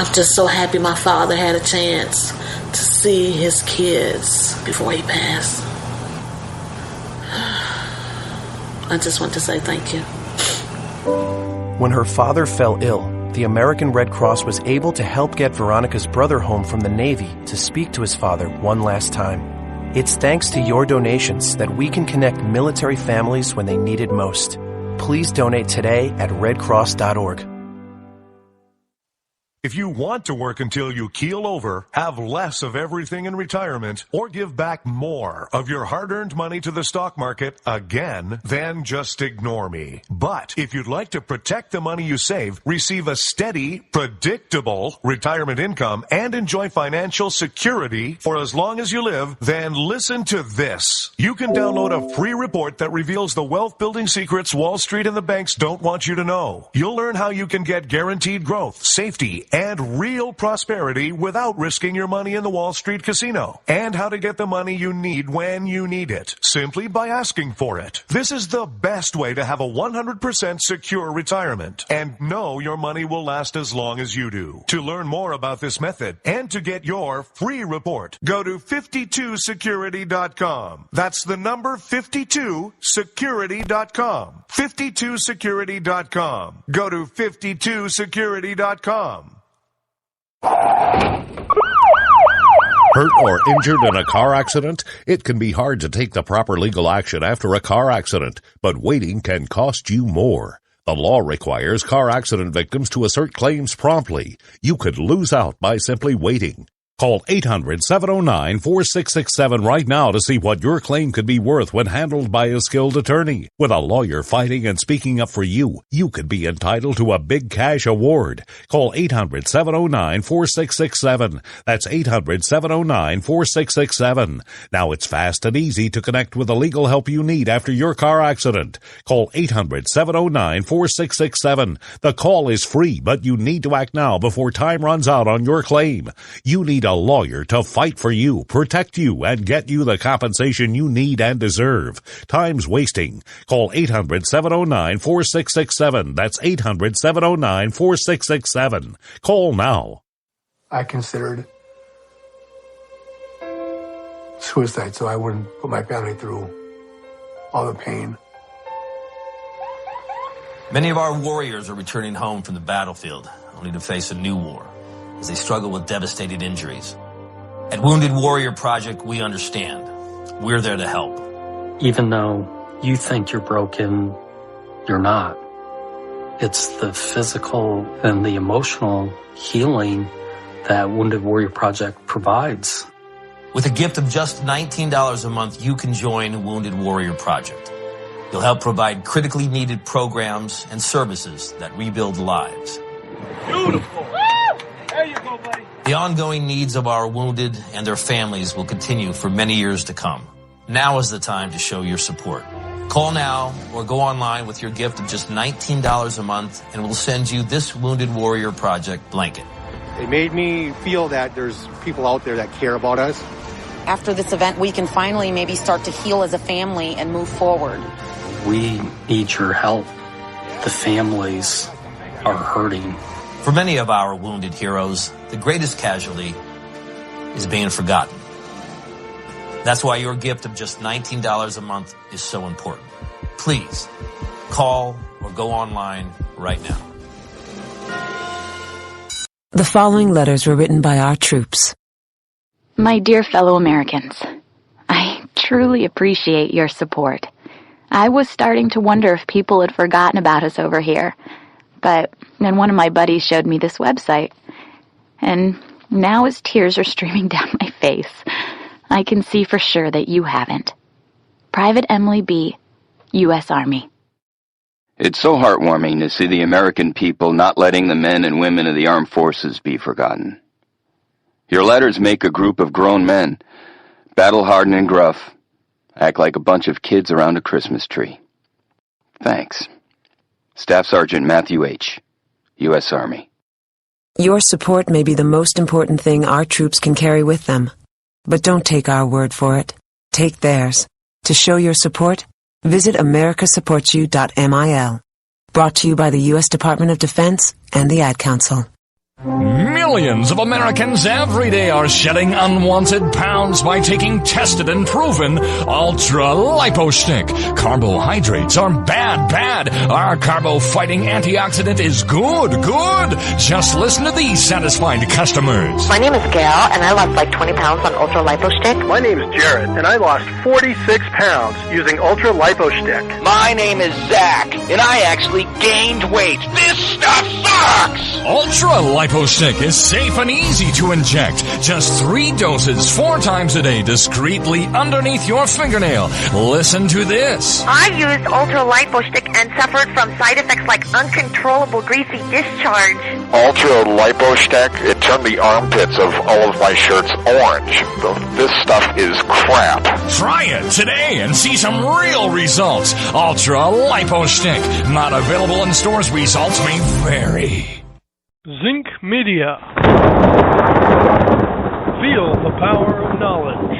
I'm just so happy my father had a chance to see his kids before he passed. I just want to say thank you. When her father fell ill, the American Red Cross was able to help get Veronica's brother home from the Navy to speak to his father one last time. It's thanks to your donations that we can connect military families when they need it most. Please donate today at redcross.org. If you want to work until you keel over, have less of everything in retirement, or give back more of your hard-earned money to the stock market again, then just ignore me. But if you'd like to protect the money you save, receive a steady, predictable retirement income, and enjoy financial security for as long as you live, then listen to this. You can download a free report that reveals the wealth-building secrets Wall Street and the banks don't want you to know. You'll learn how you can get guaranteed growth, safety, and real prosperity without risking your money in the Wall Street casino, and how to get the money you need when you need it, simply by asking for it. This is the best way to have a 100% secure retirement, and know your money will last as long as you do. To learn more about this method, and to get your free report, go to 52security.com. That's the number 52security.com. 52security.com. Go to 52security.com. Hurt or injured in a car accident? It can be hard to take the proper legal action after a car accident, but waiting can cost you more. The law requires car accident victims to assert claims promptly. You could lose out by simply waiting. Call 800-709-4667 right now to see what your claim could be worth when handled by a skilled attorney. With a lawyer fighting and speaking up for you, you could be entitled to a big cash award. Call 800-709-4667. That's 800-709-4667. Now it's fast and easy to connect with the legal help you need after your car accident. Call 800-709-4667. The call is free, but you need to act now before time runs out on your claim. You need a lawyer to fight for you, protect you, and get you the compensation you need and deserve. Time's wasting. Call 800-709-4667. That's 800-709-4667. Call now. I considered suicide so I wouldn't put my family through all the pain. Many of our warriors are returning home from the battlefield, only to face a new war as they struggle with devastating injuries. At Wounded Warrior Project, we understand. We're there to help. Even though you think you're broken, you're not. It's the physical and the emotional healing that Wounded Warrior Project provides. With a gift of just $19 a month, you can join Wounded Warrior Project. You'll help provide critically needed programs and services that rebuild lives. Beautiful. There you go, buddy. The ongoing needs of our wounded and their families will continue for many years to come. Now is the time to show your support. Call now or go online with your gift of just $19 a month, and we'll send you this Wounded Warrior Project blanket. It made me feel that there's people out there that care about us. After this event, we can finally maybe start to heal as a family and move forward. We need your help. The families are hurting. For many of our wounded heroes, the greatest casualty is being forgotten. That's why your gift of just $19 a month is so important. Please, call or go online right now. The following letters were written by our troops. My dear fellow Americans, I truly appreciate your support. I was starting to wonder if people had forgotten about us over here. But then one of my buddies showed me this website, and now as tears are streaming down my face, I can see for sure that you haven't. Private Emily B., U.S. Army. It's so heartwarming to see the American people not letting the men and women of the armed forces be forgotten. Your letters make a group of grown men, battle-hardened and gruff, act like a bunch of kids around a Christmas tree. Thanks. Staff Sergeant Matthew H., U.S. Army. Your support may be the most important thing our troops can carry with them. But don't take our word for it. Take theirs. To show your support, visit americasupportsyou.mil. Brought to you by the U.S. Department of Defense and the Ad Council. Millions of Americans every day are shedding unwanted pounds by taking tested and proven Ultra Lipo Stick. Carbohydrates are bad. Our carbo-fighting antioxidant is good. Just listen to these satisfied customers. My name is Gail, and I lost like 20 pounds on Ultra Lipo Stick. My name is Jared, and I lost 46 pounds using Ultra Lipo Stick. My name is Zach, and I actually gained weight. This stuff sucks! Ultra Lipo Stick is safe and easy to inject. Just 3 doses 4 times a day discreetly underneath your fingernail. Listen to this. I used Ultra Lipo Stick and suffered from side effects like uncontrollable greasy discharge. Ultra Lipo Stick, it turned the armpits of all of my shirts orange. This stuff is crap. Try it today and see some real results. Ultra Lipo Stick. Not available in stores. Results may vary. Zinc Media. Feel the power of knowledge.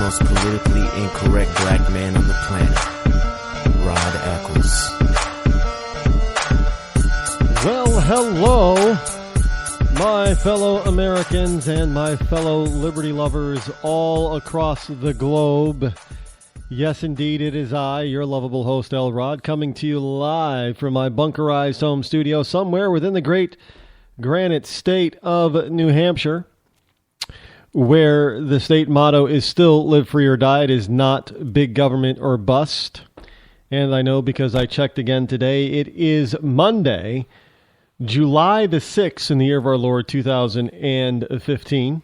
most politically incorrect black man on the planet, Rod Eccles. Well, hello, my fellow Americans and my fellow liberty lovers all across the globe. Yes, indeed, it is I, your lovable host, L. Rod, coming to you live from my bunkerized home studio somewhere within the great granite state of New Hampshire, where the state motto is still live free or die. It is not big government or bust. And I know because I checked again today, it is Monday, July the 6th in the year of our Lord 2015,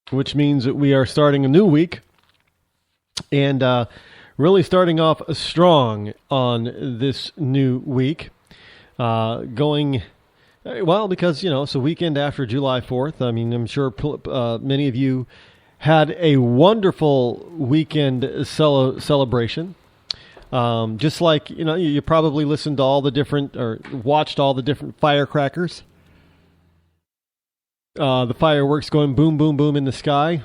which means that we are starting a new week and really starting off strong on this new week, going... Well, because, it's a weekend after July 4th. I mean, I'm sure many of you had a wonderful weekend celebration. Just like, you probably listened to all the different, or watched all the different firecrackers. The fireworks going boom, boom, boom in the sky.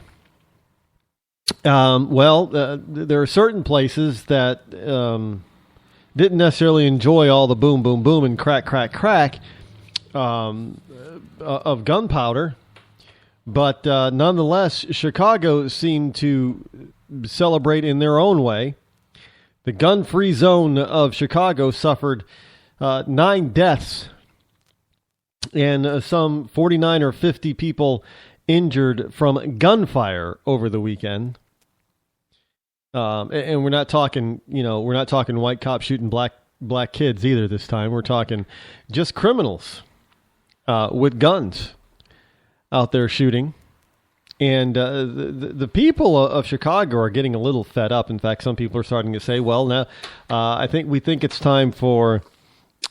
There are certain places that didn't necessarily enjoy all the boom, boom, boom and crack, crack, crack of gunpowder, but nonetheless, Chicago seemed to celebrate in their own way. The gun-free zone of Chicago suffered 9 deaths and some 49 or 50 people injured from gunfire over the weekend. And we're not talking, white cops shooting black kids either this time. We're talking just criminals with guns out there shooting. And the people of Chicago are getting a little fed up. In fact, some people are starting to say, well, now we think it's time for,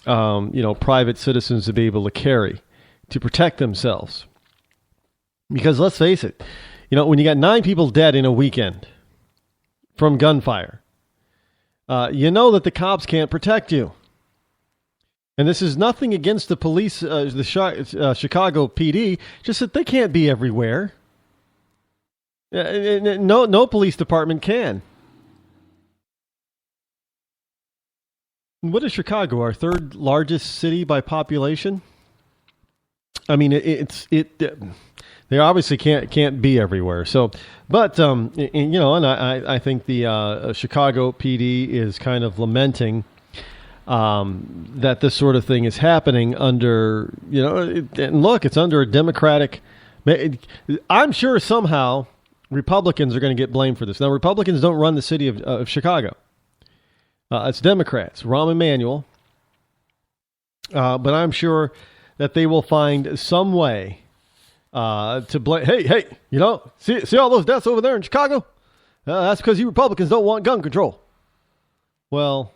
private citizens to be able to carry, to protect themselves. Because let's face it, when you got 9 people dead in a weekend from gunfire, that the cops can't protect you. And this is nothing against the police, the Chicago PD, just that they can't be everywhere. No police department can. What is Chicago? Our 3rd largest city by population? I mean, they obviously can't be everywhere. So, but I think the Chicago PD is kind of lamenting that this sort of thing is happening under, and look, it's under a Democratic. I'm sure somehow Republicans are going to get blamed for this. Now, Republicans don't run the city of Chicago. It's Democrats, Rahm Emanuel. But I'm sure that they will find some way to blame. Hey, see all those deaths over there in Chicago? That's because you Republicans don't want gun control. Well,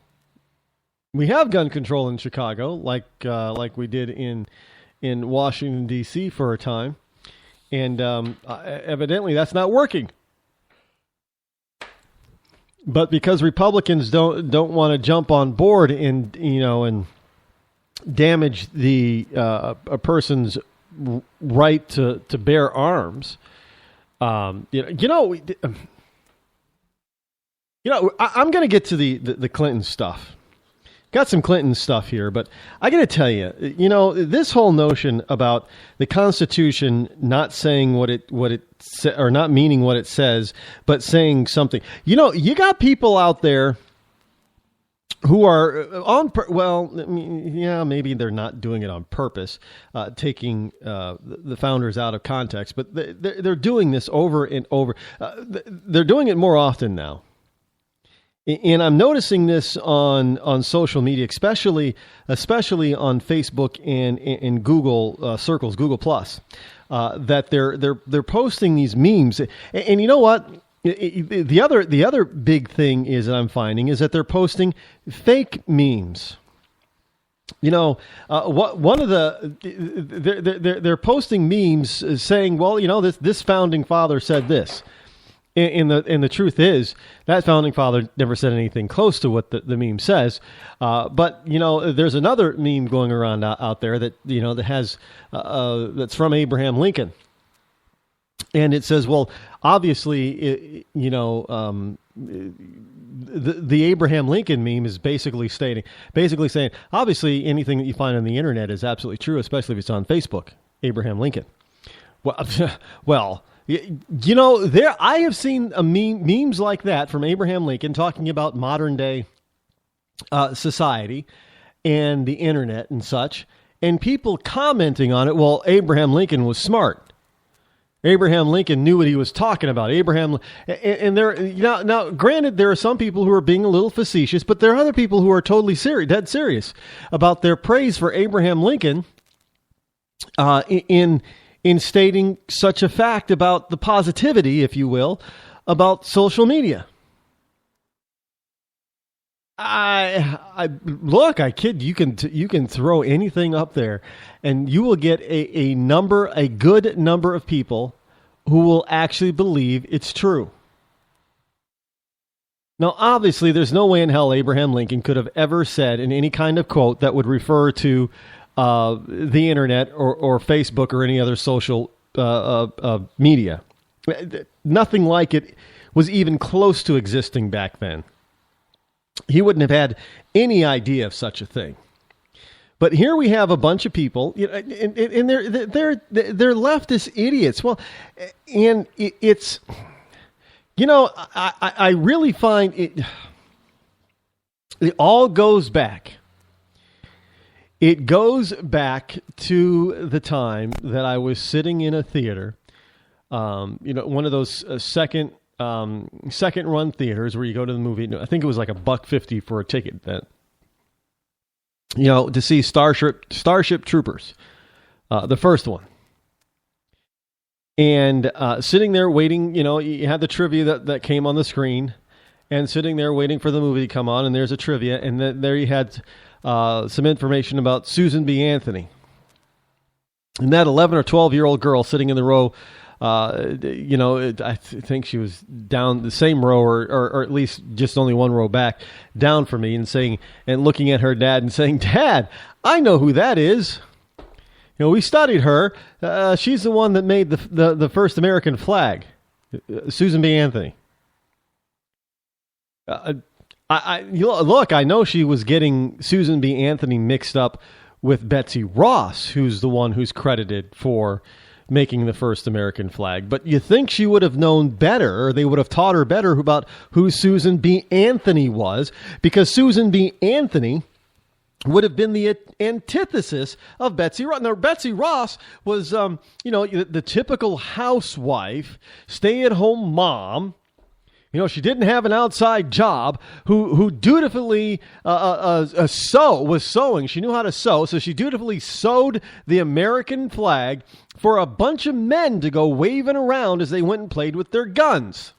we have gun control in Chicago, like we did in Washington, D.C. for a time. And evidently that's not working. But because Republicans don't want to jump on board and damage a person's right to bear arms, I'm going to get to the Clinton stuff. Got some Clinton stuff here, but I got to tell you, this whole notion about the Constitution not saying or not meaning what it says, but saying something. You got people out there who are maybe they're not doing it on purpose, taking the founders out of context, but they're doing this over and over. They're doing it more often now. And I'm noticing this on social media, especially on Facebook and Google circles, Google Plus, that they're posting these memes. And you know what? The other big thing is that I'm finding is that they're posting fake memes. They're posting memes saying, well, this founding father said this. And the truth is that founding father never said anything close to what the meme says. But there's another meme going around out there that that has that's from Abraham Lincoln, and it says, well, obviously, the Abraham Lincoln meme is basically saying, obviously, anything that you find on the internet is absolutely true, especially if it's on Facebook. Abraham Lincoln. Well. I have seen memes like that from Abraham Lincoln talking about modern day society and the internet and such, and people commenting on it. Well, Abraham Lincoln was smart. Abraham Lincoln knew what he was talking about. Now, granted, there are some people who are being a little facetious, but there are other people who are totally dead serious about their praise for Abraham Lincoln in stating such a fact about the positivity, if you will, about social media. I kid, you can throw anything up there and you will get a good number of people who will actually believe it's true. Now, obviously, there's no way in hell Abraham Lincoln could have ever said in any kind of quote that would refer to the internet or Facebook or any other social media. Nothing like it was even close to existing back then. He wouldn't have had any idea of such a thing. But here we have a bunch of people, and they're leftist idiots. Well, and it's, I really find it all goes back. It goes back to the time that I was sitting in a theater, one of those second run theaters where you go to the movie. I think it was like $1.50 for a ticket then. To see Starship Troopers, the first one. And sitting there waiting, you had the trivia that came on the screen, and sitting there waiting for the movie to come on, and there's a trivia, and then there you had some information about Susan B. Anthony. And that 11 or 12-year-old girl sitting in the row, I think she was down the same row or at least just only one row back down from me, and looking at her dad and saying, "Dad, I know who that is. We studied her. She's the one that made the first American flag, Susan B. Anthony." I know she was getting Susan B. Anthony mixed up with Betsy Ross, who's the one who's credited for making the first American flag. But you think she would have known better, or they would have taught her better about who Susan B. Anthony was, because Susan B. Anthony would have been the antithesis of Betsy Ross. Now, Betsy Ross was, the typical housewife, stay-at-home mom, You know, she didn't have an outside job, who dutifully was sewing. She knew how to sew, so she dutifully sewed the American flag for a bunch of men to go waving around as they went and played with their guns.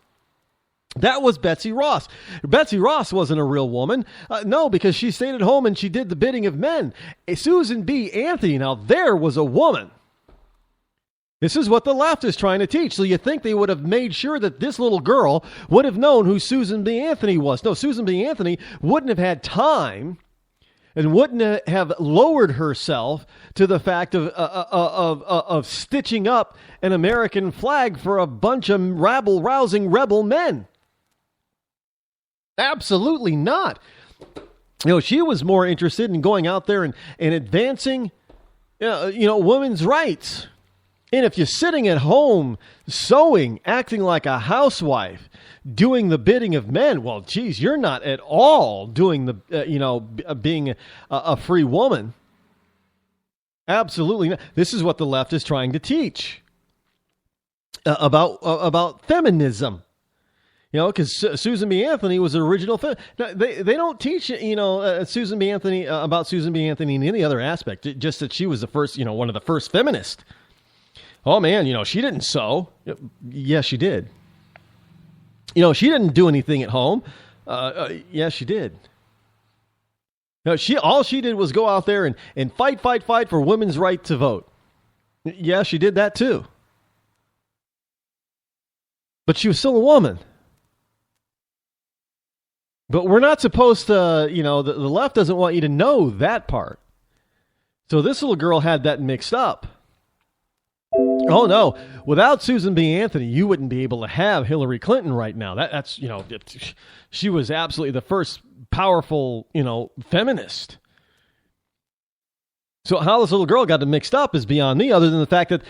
That was Betsy Ross. Betsy Ross wasn't a real woman. No, because she stayed at home and she did the bidding of men. Susan B. Anthony, now there was a woman. This is what the left is trying to teach. So you think they would have made sure that this little girl would have known who Susan B. Anthony was. No, Susan B. Anthony wouldn't have had time and wouldn't have lowered herself to the fact of stitching up an American flag for a bunch of rabble-rousing rebel men. Absolutely not. You know, she was more interested in going out there and advancing, women's rights. And if you're sitting at home, sewing, acting like a housewife, doing the bidding of men, well, geez, you're not at all doing being a free woman. Absolutely not. This is what the left is trying to teach about feminism. You know, because Susan B. Anthony was the original. They don't teach, Susan B. Anthony about Susan B. Anthony in any other aspect. Just that she was the first, one of the first feminists. Oh, man, she didn't sew. Yes, she did. She didn't do anything at home. Yes, she did. No, all she did was go out there and fight for women's right to vote. Yeah, she did that too. But she was still a woman. But we're not supposed to, the left doesn't want you to know that part. So this little girl had that mixed up. Oh, no. Without Susan B. Anthony, you wouldn't be able to have Hillary Clinton right now. That's she was absolutely the first powerful, feminist. So how this little girl got it mixed up is beyond me, other than the fact that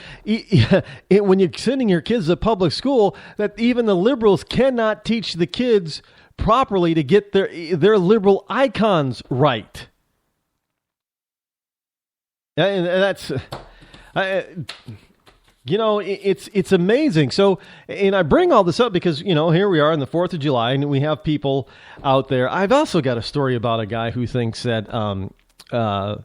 when you're sending your kids to public school, that even the liberals cannot teach the kids properly to get their liberal icons right. And that's... it's amazing. So, and I bring all this up because, here we are on the 4th of July and we have people out there. I've also got a story about a guy who thinks that the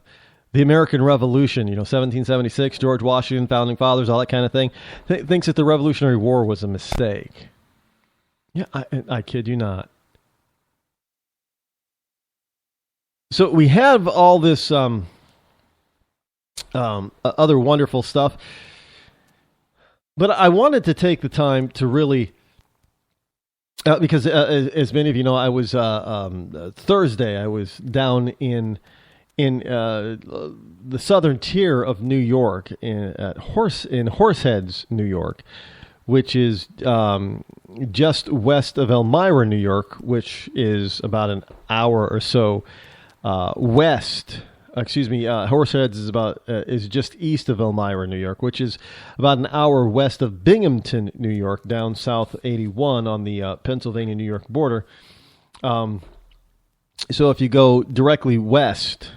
American Revolution, 1776, George Washington, Founding Fathers, all that kind of thing, thinks that the Revolutionary War was a mistake. Yeah, I kid you not. So we have all this other wonderful stuff. But I wanted to take the time to really, because as many of you know, I was Thursday. I was down in the southern tier of New York, in Horseheads, New York, which is just west of Elmira, New York, which is about an hour or so west. Horseheads is just east of Elmira, New York, which is about an hour west of Binghamton, New York, down South 81 on the Pennsylvania-New York border. So if you go directly west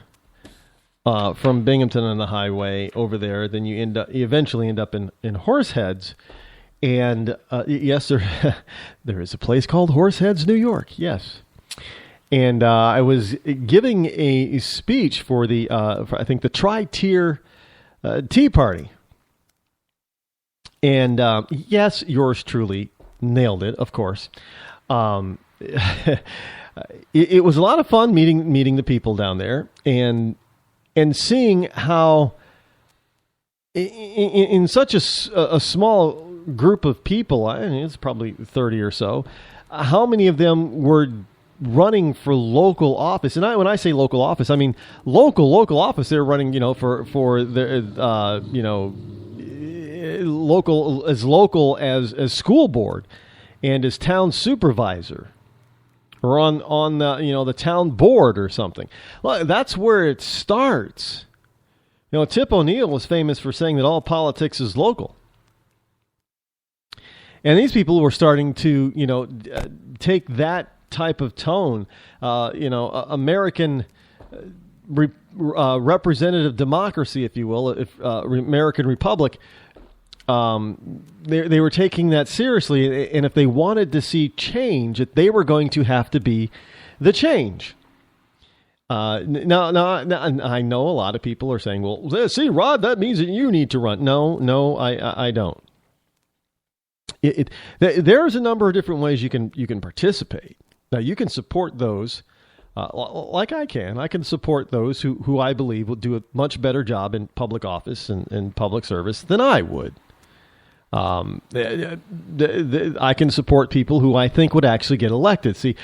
from Binghamton on the highway over there, then you eventually end up in Horseheads. And yes, there is a place called Horseheads, New York. Yes. And I was giving a speech for I think the Tri-Tier Tea Party. And yes, yours truly nailed it, of course. It was a lot of fun meeting the people down there and seeing how in such a small group of people, I mean, it's probably 30 or so, how many of them were running for local office. And when I say local office, I mean local office. They're running, for the local as school board and as town supervisor or on the town board or something. Well, that's where it starts. Tip O'Neill was famous for saying that all politics is local. And these people were starting to, take that type of tone, American representative democracy, if you will, American Republic, they were taking that seriously, and if they wanted to see change, that they were going to have to be the change. Now, I know a lot of people are saying, well, see, Rod, that means that you need to run. No, I don't. There's a number of different ways you can participate. Now, you can support those, like I can support those who I believe will do a much better job in public office and public service than I would. I can support people who I think would actually get elected. See,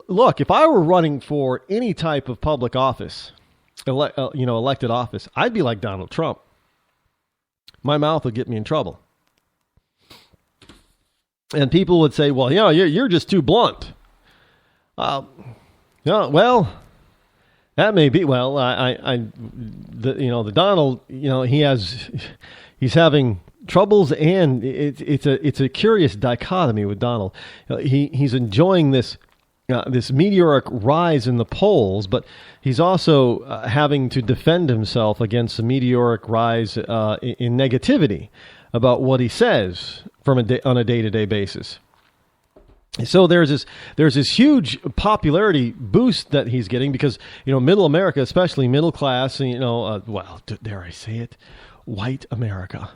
look, if I were running for any type of public office, elected office, I'd be like Donald Trump. My mouth would get me in trouble. And people would say, well, you're just too blunt. Well, that may be. Well, the Donald, he's having troubles, and it's a curious dichotomy with Donald. He's enjoying this meteoric rise in the polls, but he's also having to defend himself against a meteoric rise in negativity about what he says on a day-to-day basis. So there's this huge popularity boost that he's getting because middle America, especially middle class, well, dare I say it, white America.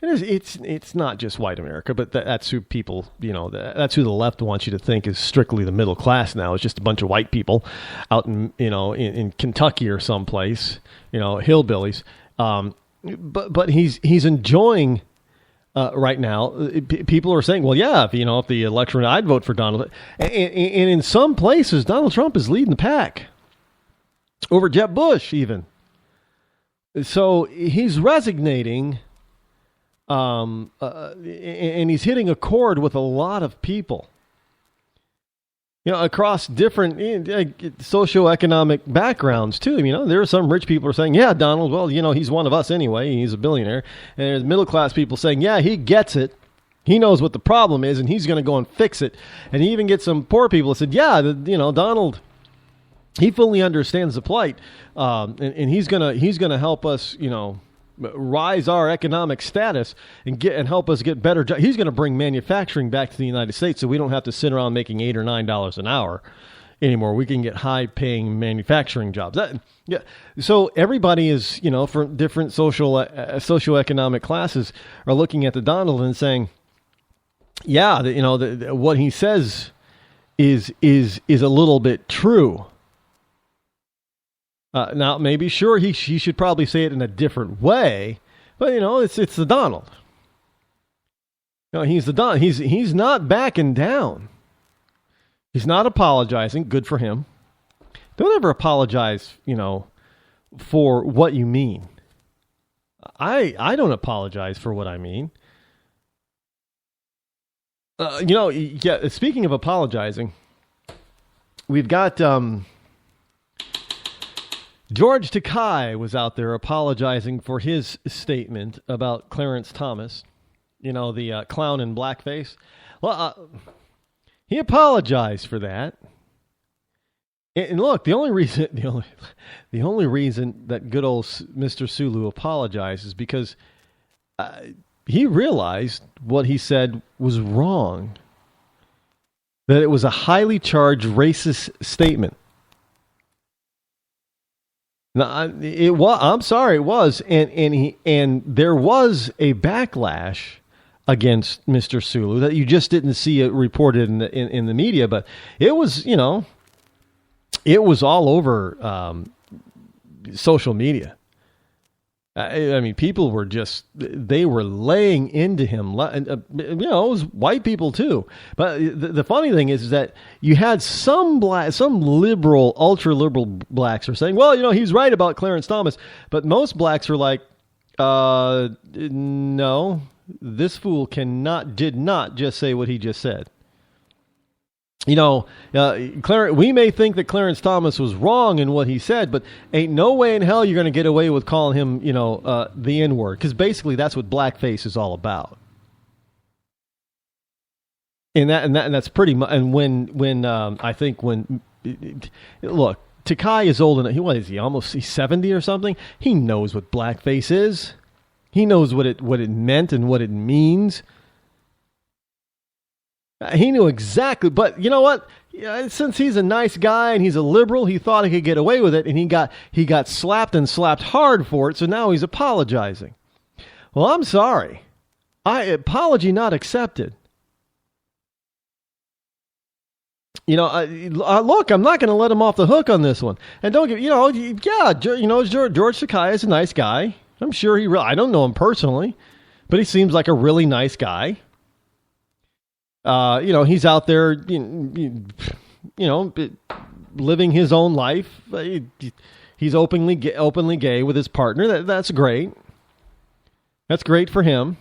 It's not just white America, but that's who people, that's who the left wants you to think is strictly the middle class now. It's just a bunch of white people out in Kentucky or someplace, hillbillies. But he's enjoying right now. People are saying, well, yeah, if the election, I'd vote for Donald. And in some places, Donald Trump is leading the pack over Jeb Bush even. So he's resonating. And he's hitting a chord with a lot of people, across different socioeconomic backgrounds too. There are some rich people who are saying, yeah, Donald, well, he's one of us anyway. He's a billionaire. And there's middle class people saying, yeah, he gets it. He knows what the problem is and he's going to go and fix it. And he even gets some poor people that said, yeah, Donald, he fully understands the plight. And he's going to help us, rise our economic status and help us get better jobs. He's going to bring manufacturing back to the United States so we don't have to sit around making $8 or $9 an hour anymore. We can get high-paying manufacturing jobs. So everybody is, for different socioeconomic classes are looking at the Donald and saying, yeah, what he says is a little bit true. Now, maybe, sure, he should probably say it in a different way, but, it's the Donald. He's the Donald. He's not backing down. He's not apologizing. Good for him. Don't ever apologize, for what you mean. I don't apologize for what I mean. Speaking of apologizing, we've got... George Takei was out there apologizing for his statement about Clarence Thomas, the clown in blackface. Well, he apologized for that. And look, the only reason that good old Mr. Sulu apologized is because he realized what he said was wrong. That it was a highly charged racist statement. No, it was. I'm sorry, it was, and there was a backlash against Mr. Sulu that you just didn't see it reported in the media, but it was, it was all over social media. I mean, people were they were laying into him. It was white people too. But the funny thing is that you had some liberal, ultra-liberal blacks are saying, well, he's right about Clarence Thomas. But most blacks are like, no, this fool did not just say what he just said. We may think that Clarence Thomas was wrong in what he said, but ain't no way in hell you're going to get away with calling him, the N-word, because basically that's what blackface is all about. And that's pretty much. And when look, Takei is old enough. He's 70 or something. He knows what blackface is. He knows what it meant and what it means. He knew exactly, but you know what? Since he's a nice guy and he's a liberal, he thought he could get away with it, and he got slapped and slapped hard for it, so now he's apologizing. Well, I'm sorry. Apology not accepted. Look, I'm not going to let him off the hook on this one. And don't get, George Takei is a nice guy. I'm sure I don't know him personally, but he seems like a really nice guy. He's out there, living his own life. He's openly gay with his partner. That's great. That's great for him.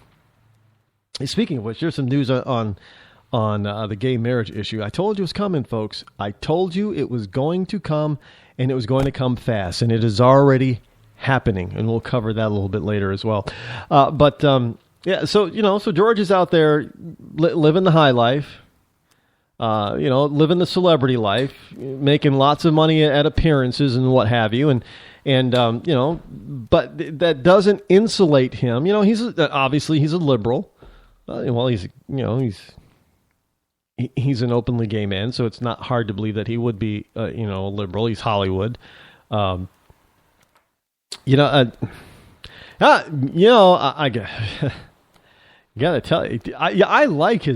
Speaking of which, there's some news on the gay marriage issue. I told you it was coming, folks. I told you it was going to come, and it was going to come fast, and it is already happening, and we'll cover that a little bit later as well. So George is out there living the high life, living the celebrity life, making lots of money at appearances and what have you, but that doesn't insulate him. Obviously he's a liberal. He's an openly gay man, so it's not hard to believe that he would be, a liberal. He's Hollywood. I gotta tell you, I like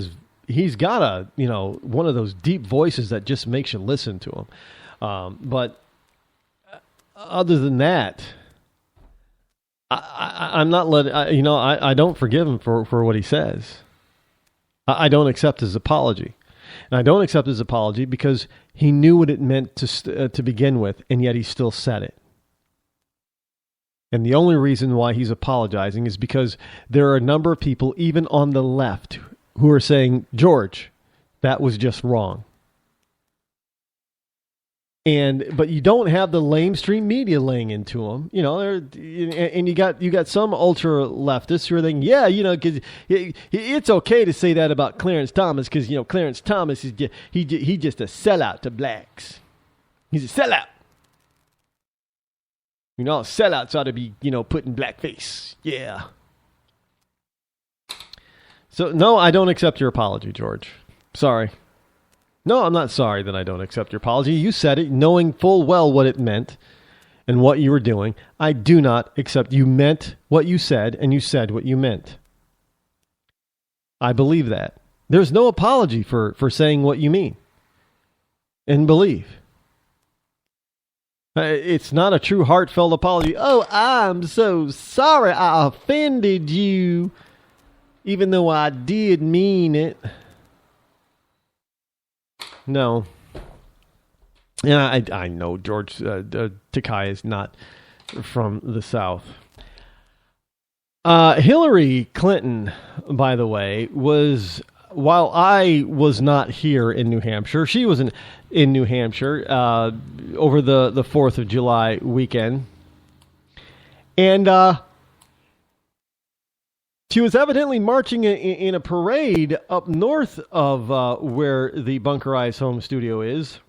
he's got one of those deep voices that just makes you listen to him. But other than that, I'm not letting, I don't forgive him for what he says. I don't accept his apology. And I don't accept his apology because he knew what it meant to begin with, and yet he still said it. And the only reason why he's apologizing is because there are a number of people, even on the left, who are saying, George, that was just wrong. But you don't have the lamestream media laying into them, and you got some ultra leftists who are thinking, because it's okay to say that about Clarence Thomas because Clarence Thomas is just sellout to blacks. He's a sellout. Sellouts ought to be put in blackface. Yeah. So no, I don't accept your apology, George. Sorry. No, I'm not sorry that I don't accept your apology. You said it knowing full well what it meant and what you were doing. I do not accept. You meant what you said, and you said what you meant. I believe that. There's no apology for saying what you mean and believe. It's not a true heartfelt apology. Oh, I'm so sorry I offended you, even though I did mean it. No. And I know George Takei is not from the South. Hillary Clinton, by the way, while I was not here in New Hampshire, she was in New Hampshire over the 4th of July weekend. And she was evidently marching in a parade up north of where the Bunker Eyes home studio is,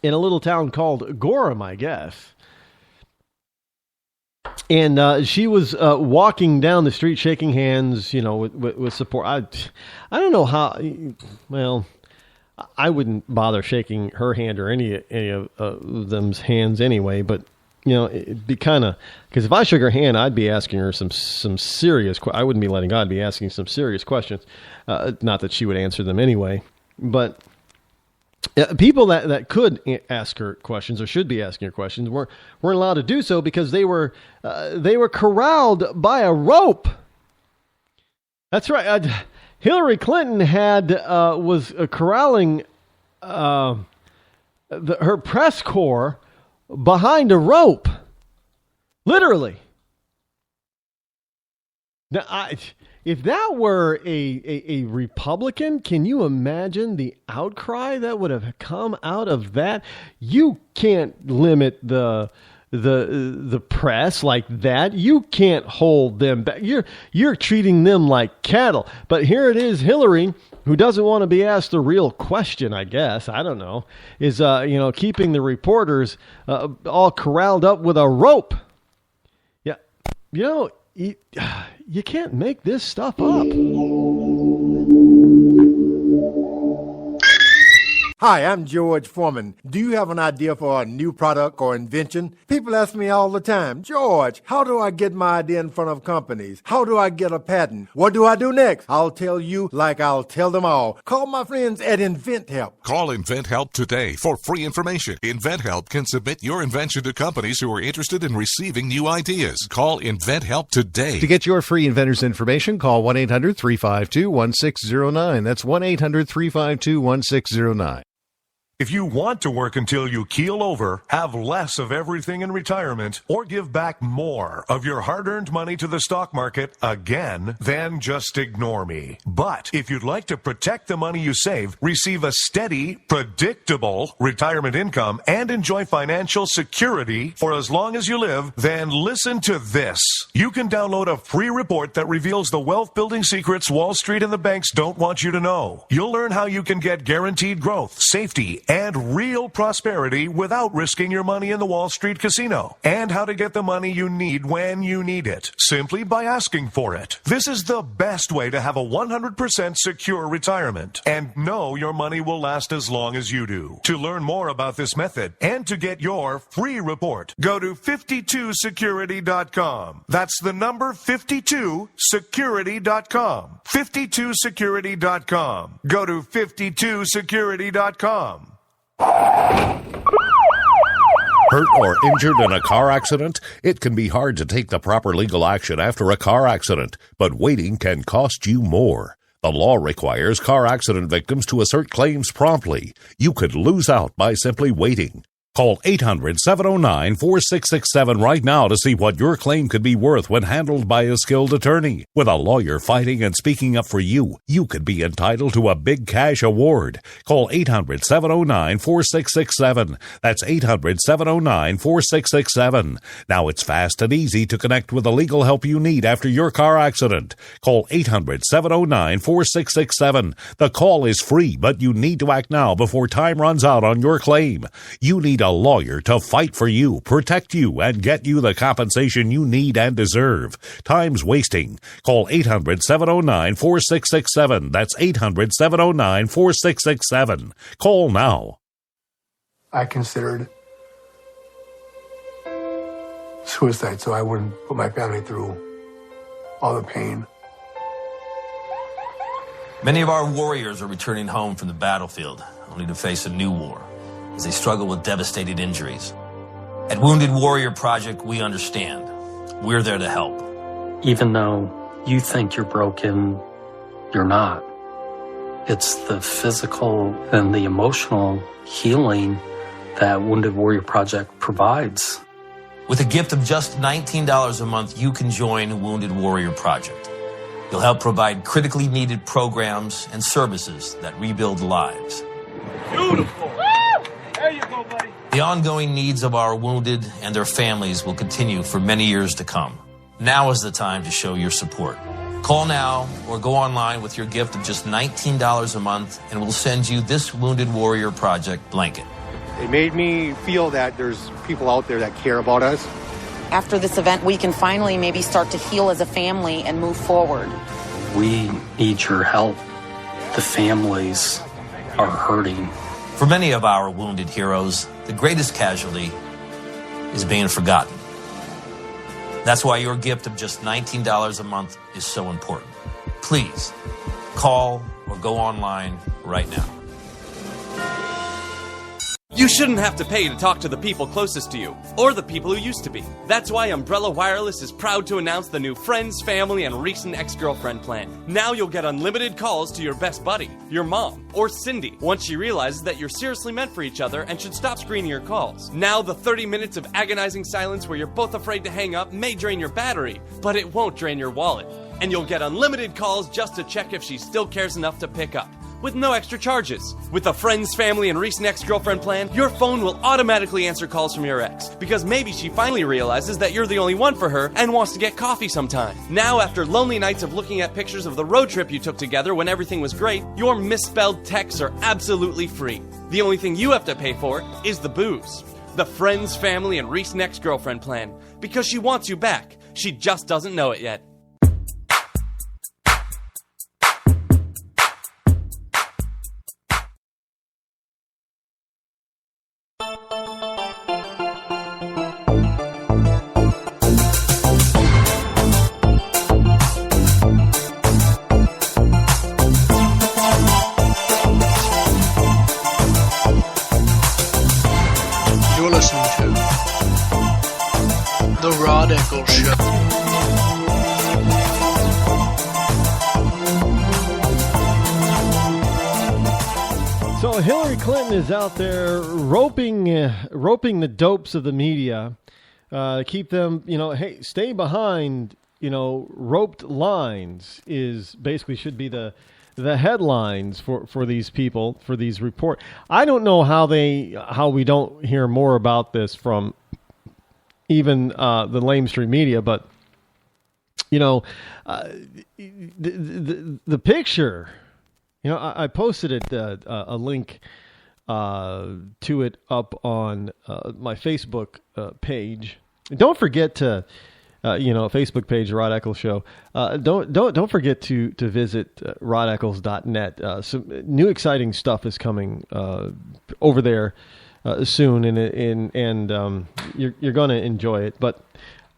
in a little town called Gorham, I guess. And she was walking down the street, shaking hands, with support. I don't know how. Well, I wouldn't bother shaking her hand or any of them's hands anyway. But it'd be kind of, because if I shook her hand, I'd be asking her some serious. I wouldn't be letting God be asking some serious questions. Not that she would answer them anyway, but. People that could ask her questions or should be asking her questions weren't allowed to do so because they were corralled by a rope. That's right. Hillary Clinton was corralling her press corps behind a rope, literally. Now, if that were a Republican, can you imagine the outcry that would have come out of that? You can't limit the press like that. You can't hold them back. You're treating them like cattle. But here it is, Hillary, who doesn't want to be asked the real question, I guess. I don't know. Is keeping the reporters all corralled up with a rope. Yeah. You can't make this stuff up. Hi, I'm George Foreman. Do you have an idea for a new product or invention? People ask me all the time, George, how do I get my idea in front of companies? How do I get a patent? What do I do next? I'll tell you like I'll tell them all. Call my friends at InventHelp. Call InventHelp today for free information. InventHelp can submit your invention to companies who are interested in receiving new ideas. Call InventHelp today. To get your free inventor's information, call 1-800-352-1609. That's 1-800-352-1609. If you want to work until you keel over, have less of everything in retirement, or give back more of your hard-earned money to the stock market again, then just ignore me. But if you'd like to protect the money you save, receive a steady, predictable retirement income, and enjoy financial security for as long as you live, then listen to this. You can download a free report that reveals the wealth-building secrets Wall Street and the banks don't want you to know. You'll learn how you can get guaranteed growth, safety, and real prosperity without risking your money in the Wall Street casino, and how to get the money you need when you need it, simply by asking for it. This is the best way to have a 100% secure retirement, and know your money will last as long as you do. To learn more about this method, and to get your free report, go to 52security.com. That's the number 52security.com. 52security.com. Go to 52security.com. Hurt or injured in a car accident? It can be hard to take the proper legal action after a car accident, but waiting can cost you more. The law requires car accident victims to assert claims promptly. You could lose out by simply waiting. Call 800-709-4667 right now to see what your claim could be worth when handled by a skilled attorney. With a lawyer fighting and speaking up for you, you could be entitled to a big cash award. Call 800-709-4667. That's 800-709-4667. Now it's fast and easy to connect with the legal help you need after your car accident. Call 800-709-4667. The call is free, but you need to act now before time runs out on your claim. You need a lawyer to fight for you, protect you, and get you the compensation you need and deserve. Time's wasting. Call 800-709-4667. That's 800-709-4667. Call now. I considered suicide so I wouldn't put my family through all the pain. Many of our warriors are returning home from the battlefield, only to face a new war as they struggle with devastating injuries. At Wounded Warrior Project, we understand. We're there to help. Even though you think you're broken, you're not. It's the physical and the emotional healing that Wounded Warrior Project provides. With a gift of just $19 a month, you can join Wounded Warrior Project. You'll help provide critically needed programs and services that rebuild lives. Beautiful. There you go, buddy. The ongoing needs of our wounded and their families will continue for many years to come. Now is the time to show your support. Call now or go online with your gift of just $19 a month, and we'll send you this Wounded Warrior Project blanket. It made me feel that there's people out there that care about us. After this event, we can finally maybe start to heal as a family and move forward. We need your help. The families are hurting. For many of our wounded heroes, the greatest casualty is being forgotten. That's why your gift of just $19 a month is so important. Please call or go online right now. You shouldn't have to pay to talk to the people closest to you, or the people who used to be. That's why Umbrella Wireless is proud to announce the new Friends, Family, and Recent Ex-Girlfriend plan. Now you'll get unlimited calls to your best buddy, your mom, or Cindy, once she realizes that you're seriously meant for each other and should stop screening your calls. Now the 30 minutes of agonizing silence where you're both afraid to hang up may drain your battery, but it won't drain your wallet. And you'll get unlimited calls just to check if she still cares enough to pick up, with no extra charges. With the Friends, Family, and Recent Ex-Girlfriend plan, your phone will automatically answer calls from your ex, because maybe she finally realizes that you're the only one for her and wants to get coffee sometime. Now, after lonely nights of looking at pictures of the road trip you took together when everything was great, your misspelled texts are absolutely free. The only thing you have to pay for is the booze. The Friends, Family, and Recent Ex-Girlfriend plan, because she wants you back, She just doesn't know it yet. You're listening to The Rod Eccles Show. So Hillary Clinton is out there roping the dopes of the media, keep them, hey, stay behind, roped lines is basically should be the headlines for these people, for these report. I don't know how we don't hear more about this from even the lamestream media, but the picture. I posted it a link to it up on my Facebook page. Don't forget to Facebook page, Rod Eccles Show. Don't forget to visit rodeccles.net. Some new exciting stuff is coming over there soon, and you're going to enjoy it. But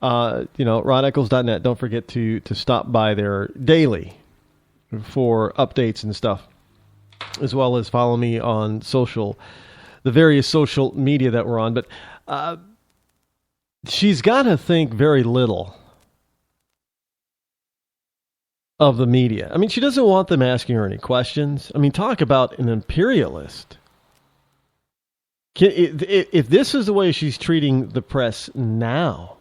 rodeccles.net. Don't forget to stop by there daily for updates and stuff, as well as follow me on the various social media that we're on. But she's got to think very little of the media. I mean, she doesn't want them asking her any questions. I mean, talk about an imperialist. If this is the way she's treating the press now,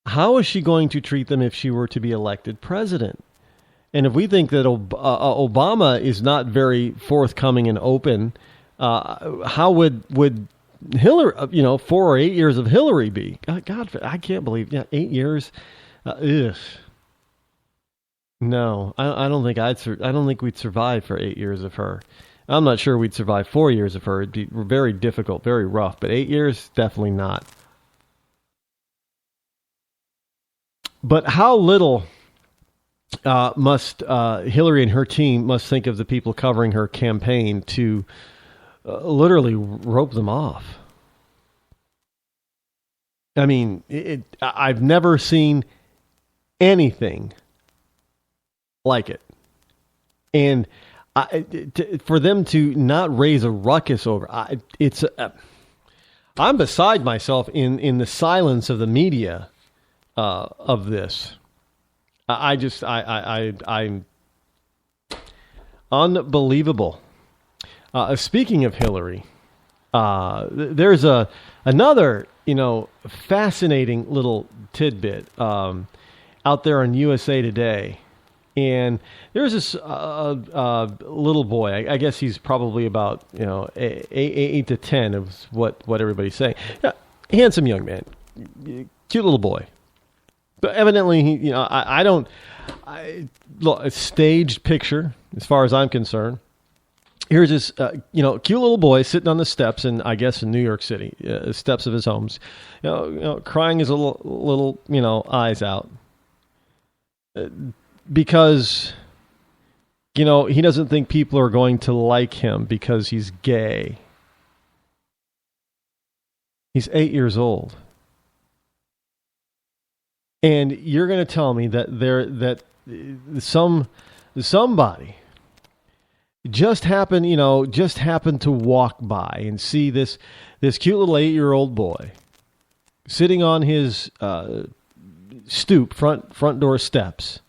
how is she going to treat them if she were to be elected president? And if we think that Obama is not very forthcoming and open, how would Hillary, 4 or 8 years of Hillary be? God, I can't believe, 8 years. Ugh. No, I don't think I don't think we'd survive for 8 years of her. I'm not sure we'd survive 4 years of her. It'd be very difficult, very rough. But 8 years, definitely not. But how little must Hillary and her team must think of the people covering her campaign to literally rope them off? I mean, I've never seen anything like it. And for them to not raise a ruckus over I'm beside myself in the silence of the media of this. I'm unbelievable. Speaking of Hillary, there's another fascinating little tidbit out there on USA Today, and there's this little boy. I guess he's probably about 8 to 10 is what everybody's saying. Handsome young man, cute little boy. But evidently, look, a staged picture, as far as I'm concerned. Here's this, cute little boy sitting on the steps in New York City, steps of his homes, crying his little, eyes out, because, he doesn't think people are going to like him because he's gay. He's 8 years old. And you're going to tell me that somebody just happened to walk by and see this cute little 8-year-old boy sitting on his stoop, front door steps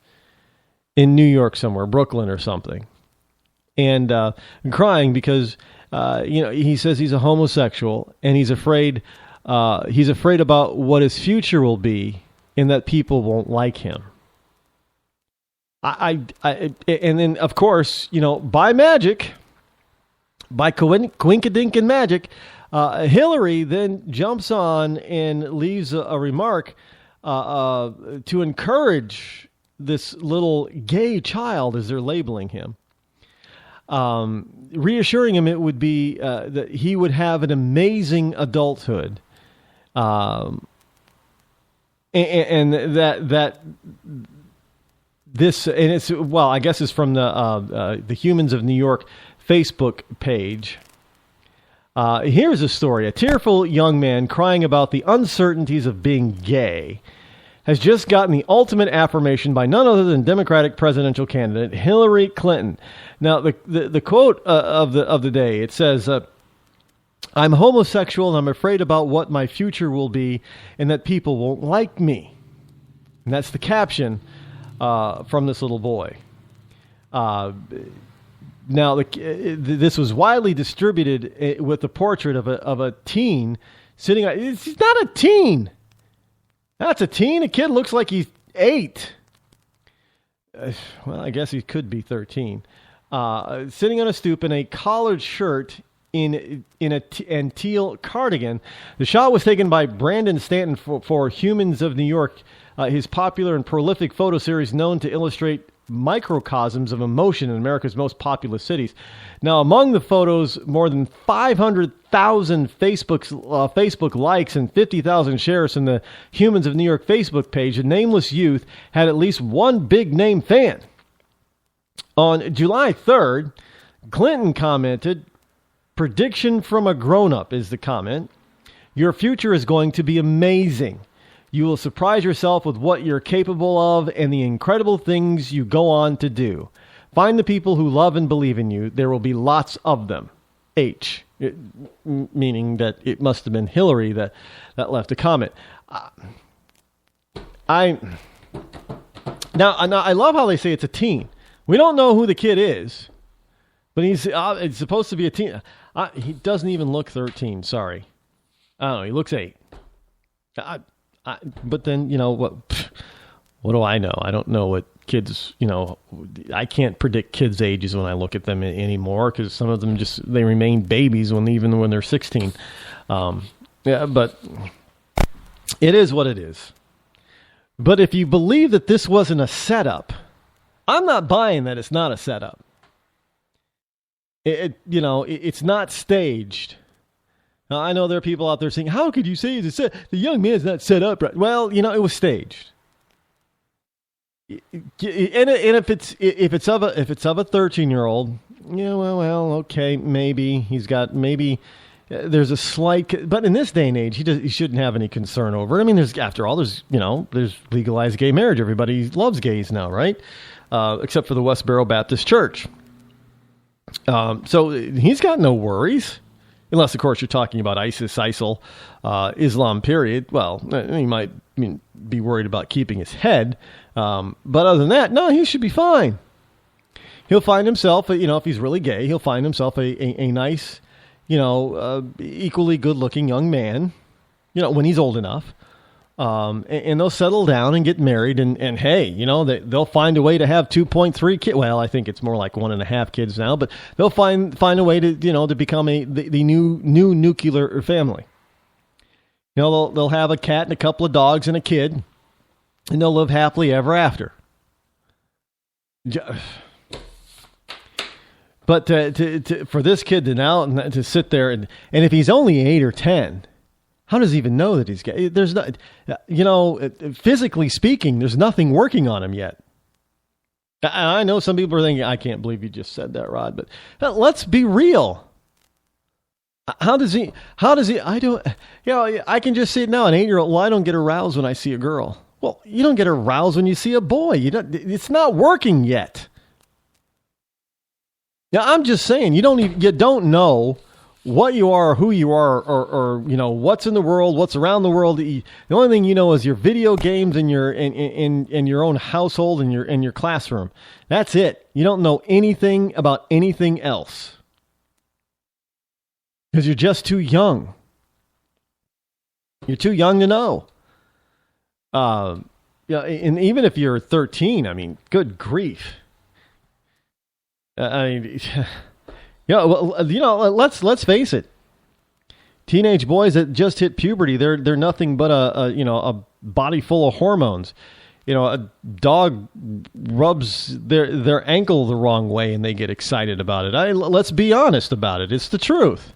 in New York somewhere, Brooklyn or something, and crying because he says he's a homosexual and he's afraid about what his future will be. And that people won't like him. And then of course, by magic, by quinkadink and magic, Hillary then jumps on and leaves a remark to encourage this little gay child, as they're labeling him, reassuring him it would be that he would have an amazing adulthood. and that this, and it's, well, I guess it's from the Humans of New York Facebook page. Here's a story. A tearful young man crying about the uncertainties of being gay has just gotten the ultimate affirmation by none other than Democratic presidential candidate Hillary Clinton. Now, the quote of the day, it says, "I'm homosexual and I'm afraid about what my future will be and that people won't like me." And that's the caption from this little boy. Now, this was widely distributed with the portrait of a teen sitting. It's not a teen. That's a teen. A kid looks like he's 8. Well, I guess he could be 13. Sitting on a stoop in a collared shirt and teal cardigan. The shot was taken by Brandon Stanton for Humans of New York, his popular and prolific photo series known to illustrate microcosms of emotion in America's most populous cities. Now, among the photos, more than 500,000 Facebook likes and 50,000 shares in the Humans of New York Facebook page, a nameless youth had at least one big name fan. On July 3rd, Clinton commented, "Prediction from a grown-up" is the comment. "Your future is going to be amazing. You will surprise yourself with what you're capable of and the incredible things you go on to do. Find the people who love and believe in you. There will be lots of them." Meaning that it must have been Hillary that left a comment. Now, I love how they say it's a teen. We don't know who the kid is, but it's supposed to be a teen. He doesn't even look 13. Sorry. I don't know. He looks 8. But then, what do I know? I don't know what kids, I can't predict kids' ages when I look at them anymore, because some of them they remain babies even when they're 16. But it is what it is. But if you believe that this wasn't a setup, I'm not buying that it's not a setup. It's not staged. Now, I know there are people out there saying, "How could you say the young man's not set up right?" Well, it was staged. And if it's of a 13-year-old, okay, maybe there's a slight, but in this day and age, he shouldn't have any concern over it. I mean, there's legalized gay marriage. Everybody loves gays now, right? Except for the Westboro Baptist Church. So he's got no worries. Unless, of course, you're talking about ISIL, Islam, period. Well, he might be worried about keeping his head. But other than that, no, he should be fine. He'll find himself, if he's really gay, he'll find himself a nice, equally good-looking young man, when he's old enough. And they'll settle down and get married, and hey, they'll find a way to have 2.3 kids. Well, I think it's more like 1.5 kids now, but they'll find a way to to become the new nuclear family. They'll have a cat and a couple of dogs and a kid, and they'll live happily ever after. But for this kid to sit there and if he's only 8 or 10. How does he even know that he's gay? There's not, physically speaking, there's nothing working on him yet. I know some people are thinking, "I can't believe you just said that, Rod," but let's be real. How does he, I don't, I can just see it now, an 8-year-old, well, I don't get aroused when I see a girl. Well, you don't get aroused when you see a boy. It's not working yet. Now, I'm just saying, you don't know what you are, who you are, or what's in the world, what's around the world. The only thing you know is your video games and your in your own household and your classroom. That's it. You don't know anything about anything else because you're just too young. You're too young to know. And even if you're 13, I mean, good grief. Let's face it. Teenage boys that just hit puberty, they're nothing but a body full of hormones. A dog rubs their ankle the wrong way and they get excited about it. Let's be honest about it. It's the truth.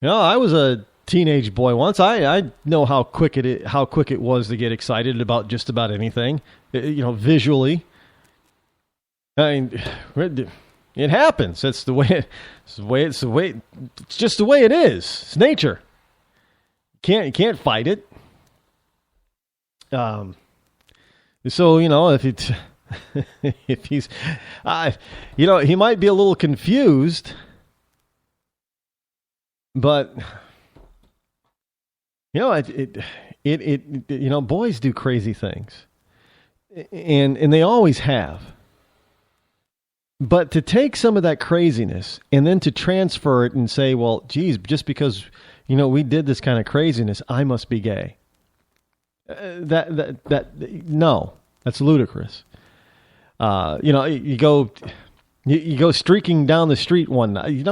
I was a teenage boy once. I know how quick it was to get excited about just about anything, visually. I mean, it happens. It's just the way it is. It's nature. You can't fight it. So, if it's if he's, he might be a little confused, but boys do crazy things, and they always have. But to take some of that craziness and then to transfer it and say, well, geez, just because we did this kind of craziness, I must be gay. No, that's ludicrous. You go streaking down the street one night.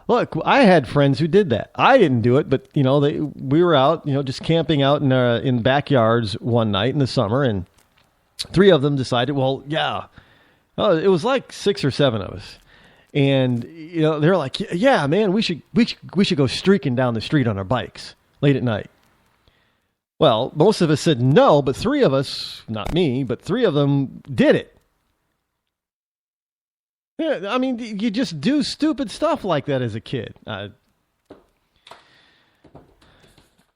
Look, I had friends who did that. I didn't do it, but we were out, just camping out in backyards one night in the summer, and 3 of them decided, well, yeah, it was like 6 or 7 of us, and they're like, yeah, man, we should go streaking down the street on our bikes late at night. Well, most of us said no, but 3 of us, not me, but 3 of them did it. Yeah, I mean, you just do stupid stuff like that as a kid.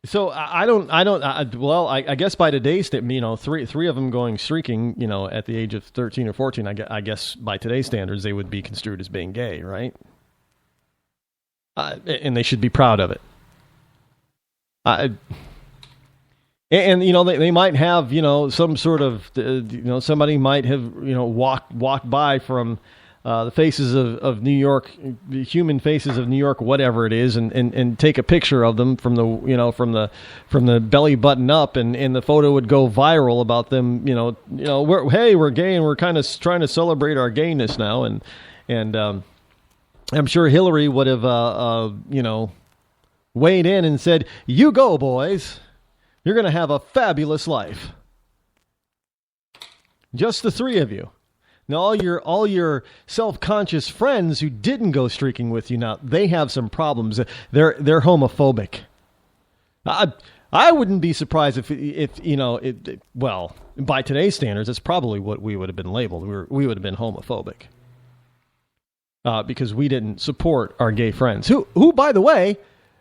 So I guess by today's standards, 3 of them going streaking, at the age of 13 or 14, I guess by today's standards, they would be construed as being gay, right? And they should be proud of it. And they might have some sort of somebody might have walked by from the faces of New York, the human faces of New York, whatever it is, and take a picture of them from the belly button up, and the photo would go viral about them. We're gay and we're kind of trying to celebrate our gayness now, and I'm sure Hillary would have weighed in and said, "You go, boys. You're going to have a fabulous life. Just the 3 of you. Now, all your self-conscious friends who didn't go streaking with you, now they have some problems. They're homophobic. I wouldn't be surprised if well, by today's standards, it's probably what we would have been labeled. We would have been homophobic because we didn't support our gay friends. Who, by the way,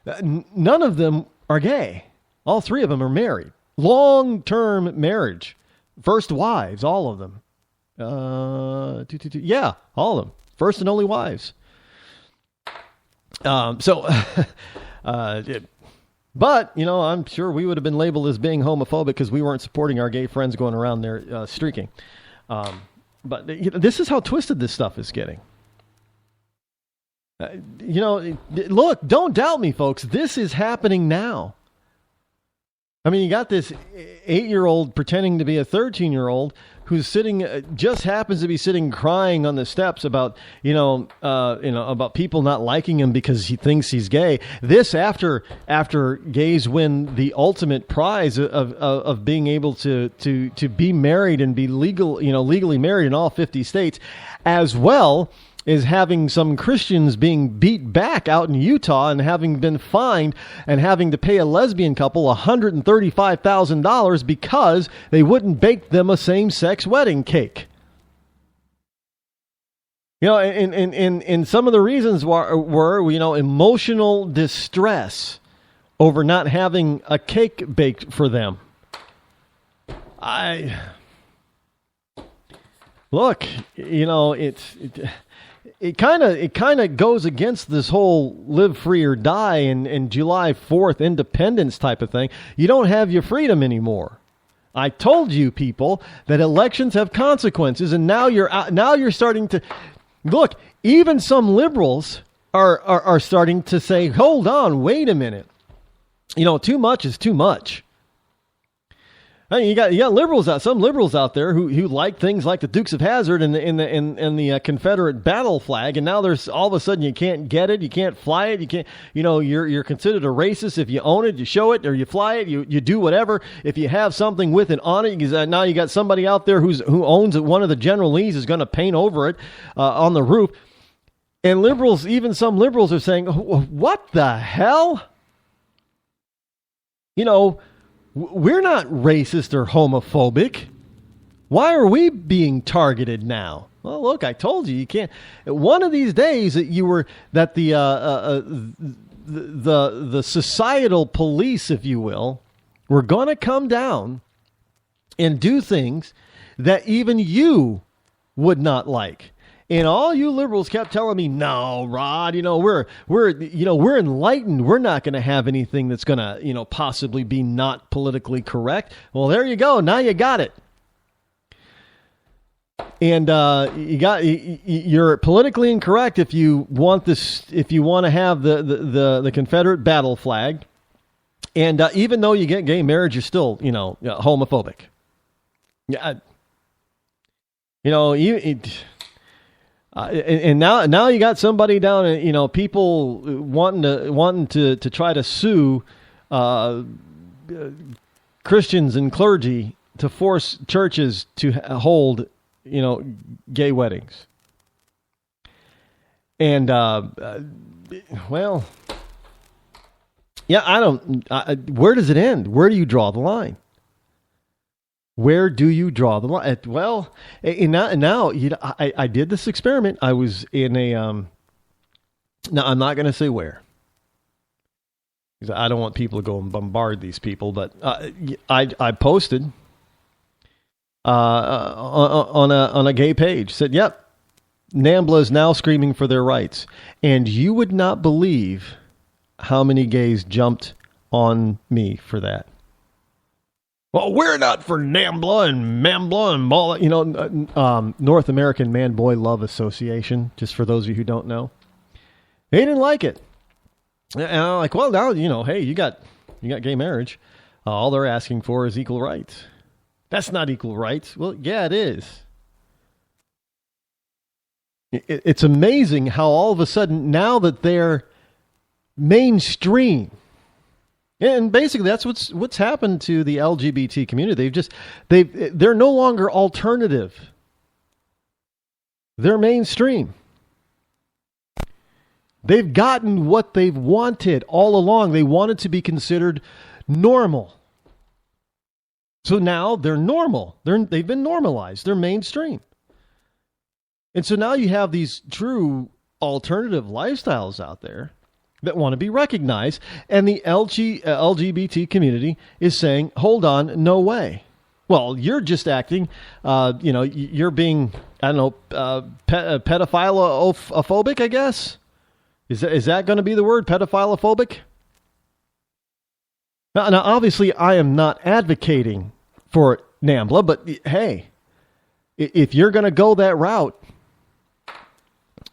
none of them are gay. All 3 of them are married. Long-term marriage. First wives, all of them. Yeah, all of them. First and only wives. But, I'm sure we would have been labeled as being homophobic because we weren't supporting our gay friends going around there streaking. But this is how twisted this stuff is getting. Look, don't doubt me, folks. This is happening now. I mean, you got this 8-year-old pretending to be a 13-year-old who's sitting, just happens to be sitting crying on the steps about, about people not liking him because he thinks he's gay. This after gays win the ultimate prize of being able to be married and be legally married in all 50 states, as well is having some Christians being beat back out in Utah and having been fined and having to pay a lesbian couple $135,000 because they wouldn't bake them a same-sex wedding cake. And some of the reasons were emotional distress over not having a cake baked for them. It kind of goes against this whole live free or die and July 4th independence type of thing. You don't have your freedom anymore. I told you people that elections have consequences, and now you're starting to look. Even some liberals are starting to say, "Hold on, wait a minute. Too much is too much." I mean, you got some liberals out there who like things like the Dukes of Hazzard and the Confederate battle flag, and now there's all of a sudden you can't get it, you can't fly it, you can't, you're considered a racist if you own it, you show it, or you fly it, you do whatever. If you have something with it on it, now you got somebody out there who owns it. One of the General Lees is going to paint over it on the roof, and liberals, even some liberals, are saying, "What the hell? You know, we're not racist or homophobic. Why are we being targeted now? Well, look, I told you, you can't. One of these days that the societal police, if you will, were going to come down and do things that even you would not like. And all you liberals kept telling me, "No, Rod, we're enlightened. We're not going to have anything that's going to, possibly be not politically correct." Well, there you go. Now you got it. And you're politically incorrect if you want to have the Confederate battle flag. And even though you get gay marriage, you're still, homophobic. Yeah. And now you got somebody down, people wanting to try to sue Christians and clergy to force churches to hold, gay weddings. And where does it end? Where do you draw the line? Where do you draw the line? Well, now I did this experiment. I was in a now I'm not going to say where, because I don't want people to go and bombard these people. But I posted on a gay page, said, "Yep, NAMBLA is now screaming for their rights," and you would not believe how many gays jumped on me for that. Well, we're not for NAMBLA and MAMBLA and all that, North American Man-Boy Love Association, just for those of you who don't know. They didn't like it. And I'm like, well, now, hey, you got gay marriage. All they're asking for is equal rights. That's not equal rights. Well, yeah, it is. It's amazing how all of a sudden, now that they're mainstream, and basically, that's what's happened to the LGBT community. They're no longer alternative. They're mainstream. They've gotten what they've wanted all along. They wanted to be considered normal. So now they're normal. They've been normalized. They're mainstream. And so now you have these true alternative lifestyles out there that want to be recognized, and the LGBT community is saying, hold on, no way. Well, you're just acting, you're being, pedophilophobic, I guess? Is that going to be the word, pedophilophobic? Now, obviously, I am not advocating for NAMBLA, but hey, if you're going to go that route,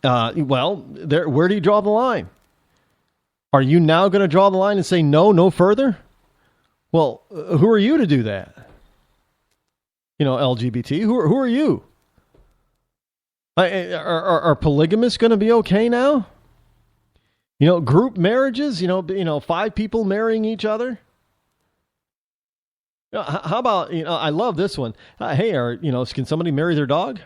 where do you draw the line? Are you now going to draw the line and say no further? Well, who are you to do that? LGBT. Who are you? Are polygamists going to be okay now? Group marriages. 5 people marrying each other. How about I love this one. Hey, can somebody marry their dog?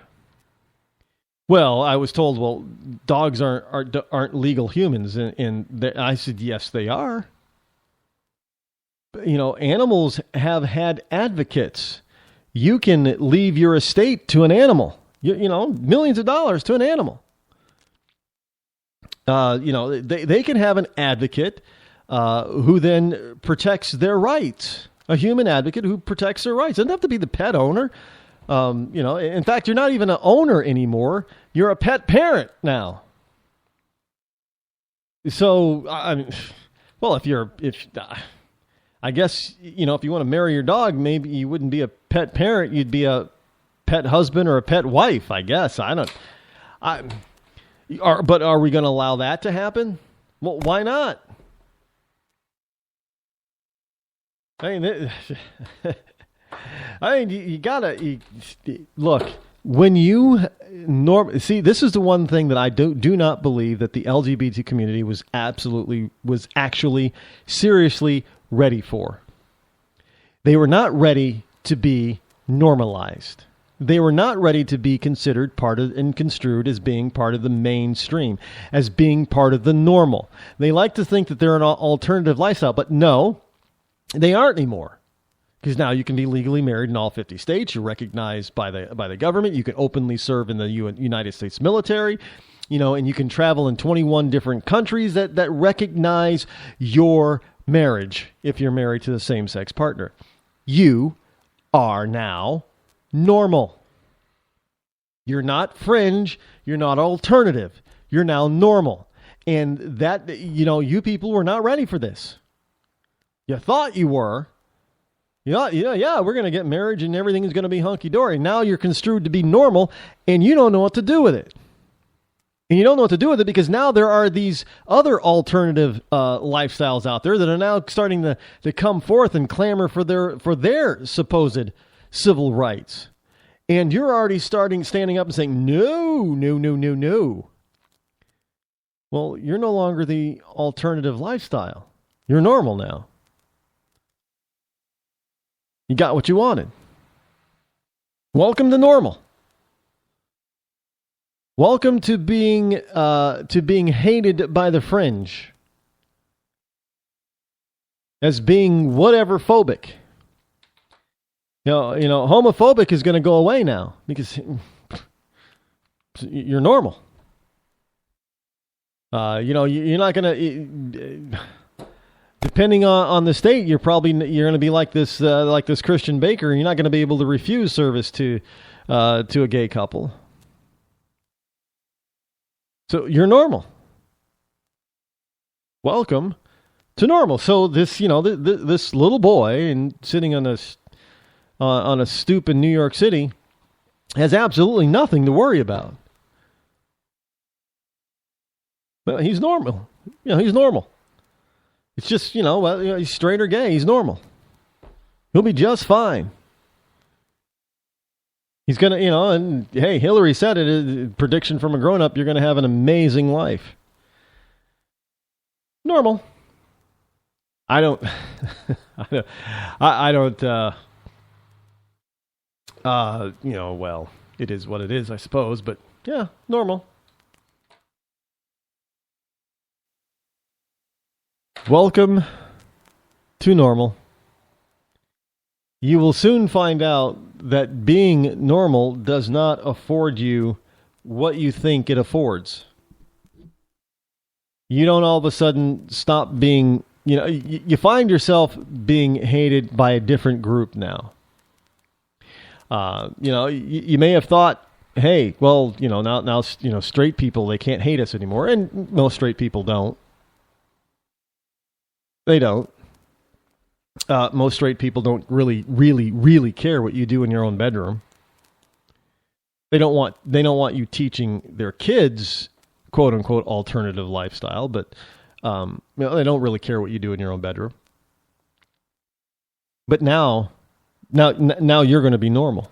Well, I was told, dogs aren't legal humans, and I said, yes, they are. But, animals have had advocates. You can leave your estate to an animal. Millions of dollars to an animal. They can have an advocate who then protects their rights. A human advocate who protects their rights. It doesn't have to be the pet owner. In fact, you're not even an owner anymore. You're a pet parent now. So, if I guess, if you want to marry your dog, maybe you wouldn't be a pet parent. You'd be a pet husband or a pet wife, I guess. But are we going to allow that to happen? Well, why not? You gotta look when you see. This is the one thing that I do not believe that the LGBT community was actually seriously ready for. They were not ready to be normalized. They were not ready to be considered part of and construed as being part of the mainstream, as being part of the normal. They like to think that they're an alternative lifestyle, but no. They aren't anymore. Because now you can be legally married in all 50 states. You're recognized by the government. You can openly serve in the United States military, and you can travel in 21 different countries that recognize your marriage if you're married to the same-sex partner. You are now normal. You're not fringe. You're not alternative. You're now normal. And that, you people were not ready for this. You thought you were. Yeah, we're going to get married and everything is going to be hunky-dory. Now you're construed to be normal, and you don't know what to do with it. And you don't know what to do with it because now there are these other alternative lifestyles out there that are now starting to come forth and clamor for their supposed civil rights. And you're already standing up and saying, no. Well, you're no longer the alternative lifestyle. You're normal now. You got what you wanted. Welcome to normal. Welcome to being hated by the fringe. As being whatever phobic. Homophobic is going to go away now because you're normal. You're not going to. Depending on the state, you're going to be like this Christian baker, and you're not going to be able to refuse service to a gay couple. So you're normal. Welcome to normal. So this this little boy and sitting on a stoop in New York City has absolutely nothing to worry about. Well, he's normal. He's normal. It's just, he's straight or gay. He's normal. He'll be just fine. He's going to, and hey, Hillary said it, prediction from a grown-up, you're going to have an amazing life. Normal. Well, it is what it is, I suppose, but yeah, normal. Welcome to normal. You will soon find out that being normal does not afford you what you think it affords. You don't all of a sudden stop being, you find yourself being hated by a different group now. You may have thought, hey, well, now straight people, they can't hate us anymore. And most straight people don't. They don't. Most straight people don't really care what you do in your own bedroom. They don't want you teaching their kids, quote unquote, alternative lifestyle, but they don't really care what you do in your own bedroom. But now you're going to be normal.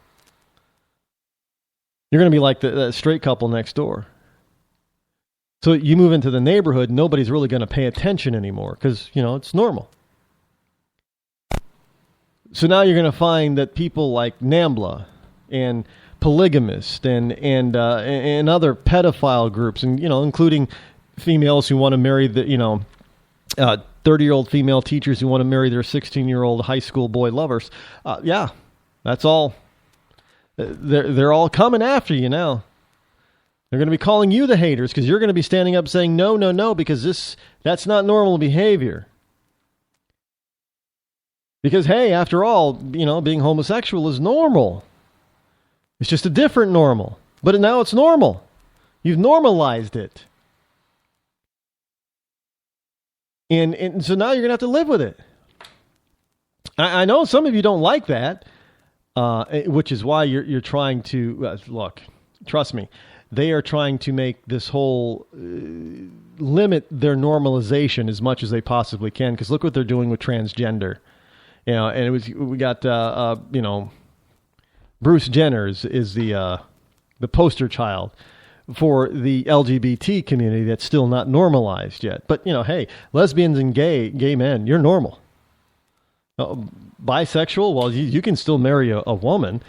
You're going to be like the straight couple next door. So you move into the neighborhood, nobody's really going to pay attention anymore because, it's normal. So now you're going to find that people like NAMBLA and polygamist and other pedophile groups, and, including females who want to marry 30-year-old female teachers who want to marry their 16-year-old high school boy lovers. That's all. They're all coming after you now. They're going to be calling you the haters because you're going to be standing up saying, no, because that's not normal behavior. Because, hey, after all, being homosexual is normal. It's just a different normal. But now it's normal. You've normalized it. And so now you're going to have to live with it. I know some of you don't like that, which is why you're trying to, look, trust me. They are trying to make this whole limit their normalization as much as they possibly can. Because look what they're doing with transgender, And we got Bruce Jenner is the poster child for the LGBT community that's still not normalized yet. But hey, lesbians and gay men, you're normal. Bisexual, well, you can still marry a woman.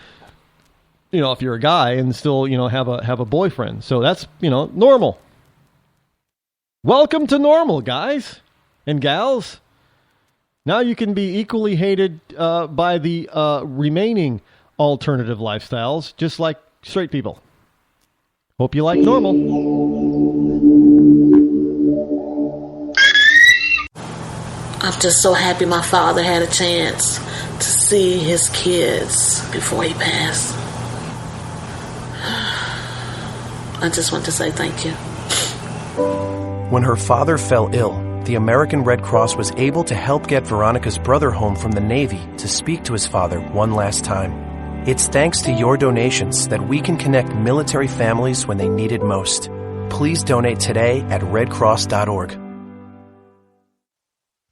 If you're a guy and still, have a boyfriend. So that's, normal. Welcome to normal, guys and gals. Now you can be equally hated by the remaining alternative lifestyles, just like straight people. Hope you like normal. I'm just so happy my father had a chance to see his kids before he passed. I just want to say thank you. When her father fell ill, the American Red Cross was able to help get Veronica's brother home from the Navy to speak to his father one last time. It's thanks to your donations that we can connect military families when they need it most. Please donate today at redcross.org.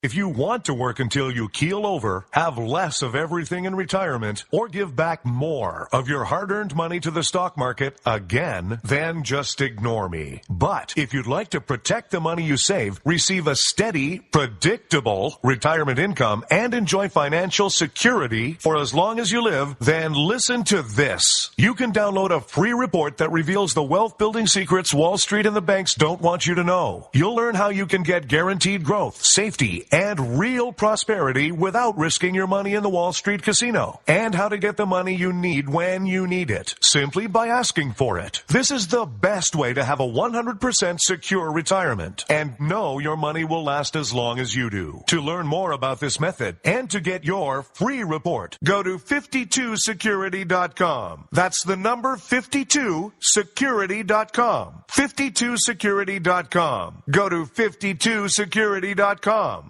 If you want to work until you keel over, have less of everything in retirement, or give back more of your hard-earned money to the stock market again, then just ignore me. But if you'd like to protect the money you save, receive a steady, predictable retirement income, and enjoy financial security for as long as you live, then listen to this. You can download a free report that reveals the wealth-building secrets Wall Street and the banks don't want you to know. You'll learn how you can get guaranteed growth, safety, and real prosperity without risking your money in the Wall Street casino, and how to get the money you need when you need it, simply by asking for it. This is the best way to have a 100% secure retirement, and know your money will last as long as you do. To learn more about this method, and to get your free report, go to 52security.com. That's the number 52security.com. 52security.com. Go to 52security.com.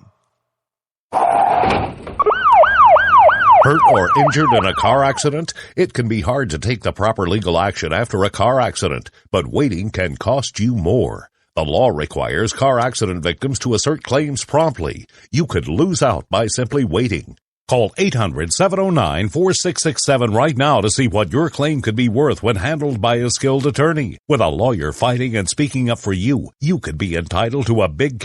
Hurt or injured in a car accident? It can be hard to take the proper legal action after a car accident, but waiting can cost you more. The law requires car accident victims to assert claims promptly. You could lose out by simply waiting. Call 800-709-4667 right now to see what your claim could be worth when handled by a skilled attorney. With a lawyer fighting and speaking up for you, you could be entitled to a big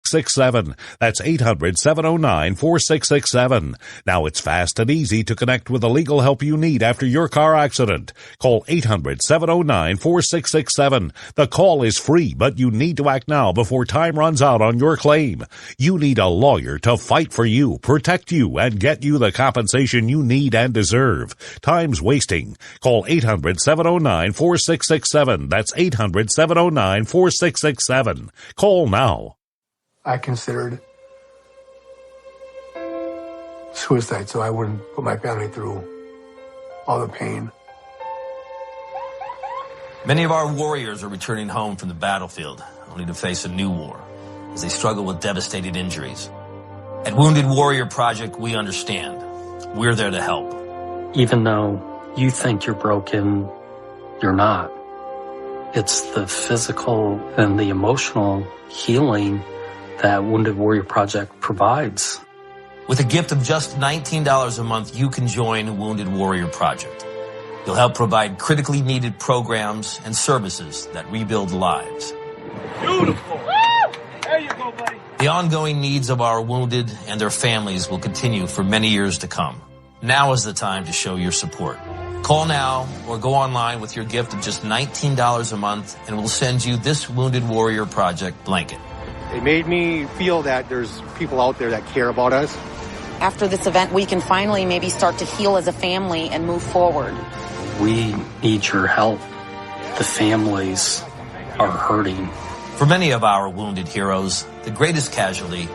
67. That's 800-709-4667. Now it's fast and easy to connect with the legal help you need after your car accident. Call 800-709-4667. The call is free, but you need to act now before time runs out on your claim. You need a lawyer to fight for you, protect you, and get you the compensation you need and deserve. Time's wasting. Call 800-709-4667. That's 800-709-4667. Call now. I considered suicide so I wouldn't put my family through all the pain. Many of our warriors are returning home from the battlefield, only to face a new war as they struggle with devastating injuries. At Wounded Warrior Project, we understand. We're there to help. Even though you think you're broken, you're not. It's the physical and the emotional healing that Wounded Warrior Project provides. With a gift of just $19 a month, you can join Wounded Warrior Project. You'll help provide critically needed programs and services that rebuild lives. Beautiful. There you go, buddy. The ongoing needs of our wounded and their families will continue for many years to come. Now is the time to show your support. Call now or go online with your gift of just $19 a month, and we'll send you this Wounded Warrior Project blanket. It made me feel that there's people out there that care about us. After this event, we can finally maybe start to heal as a family and move forward. We need your help. The families are hurting. For many of our wounded heroes, the greatest casualty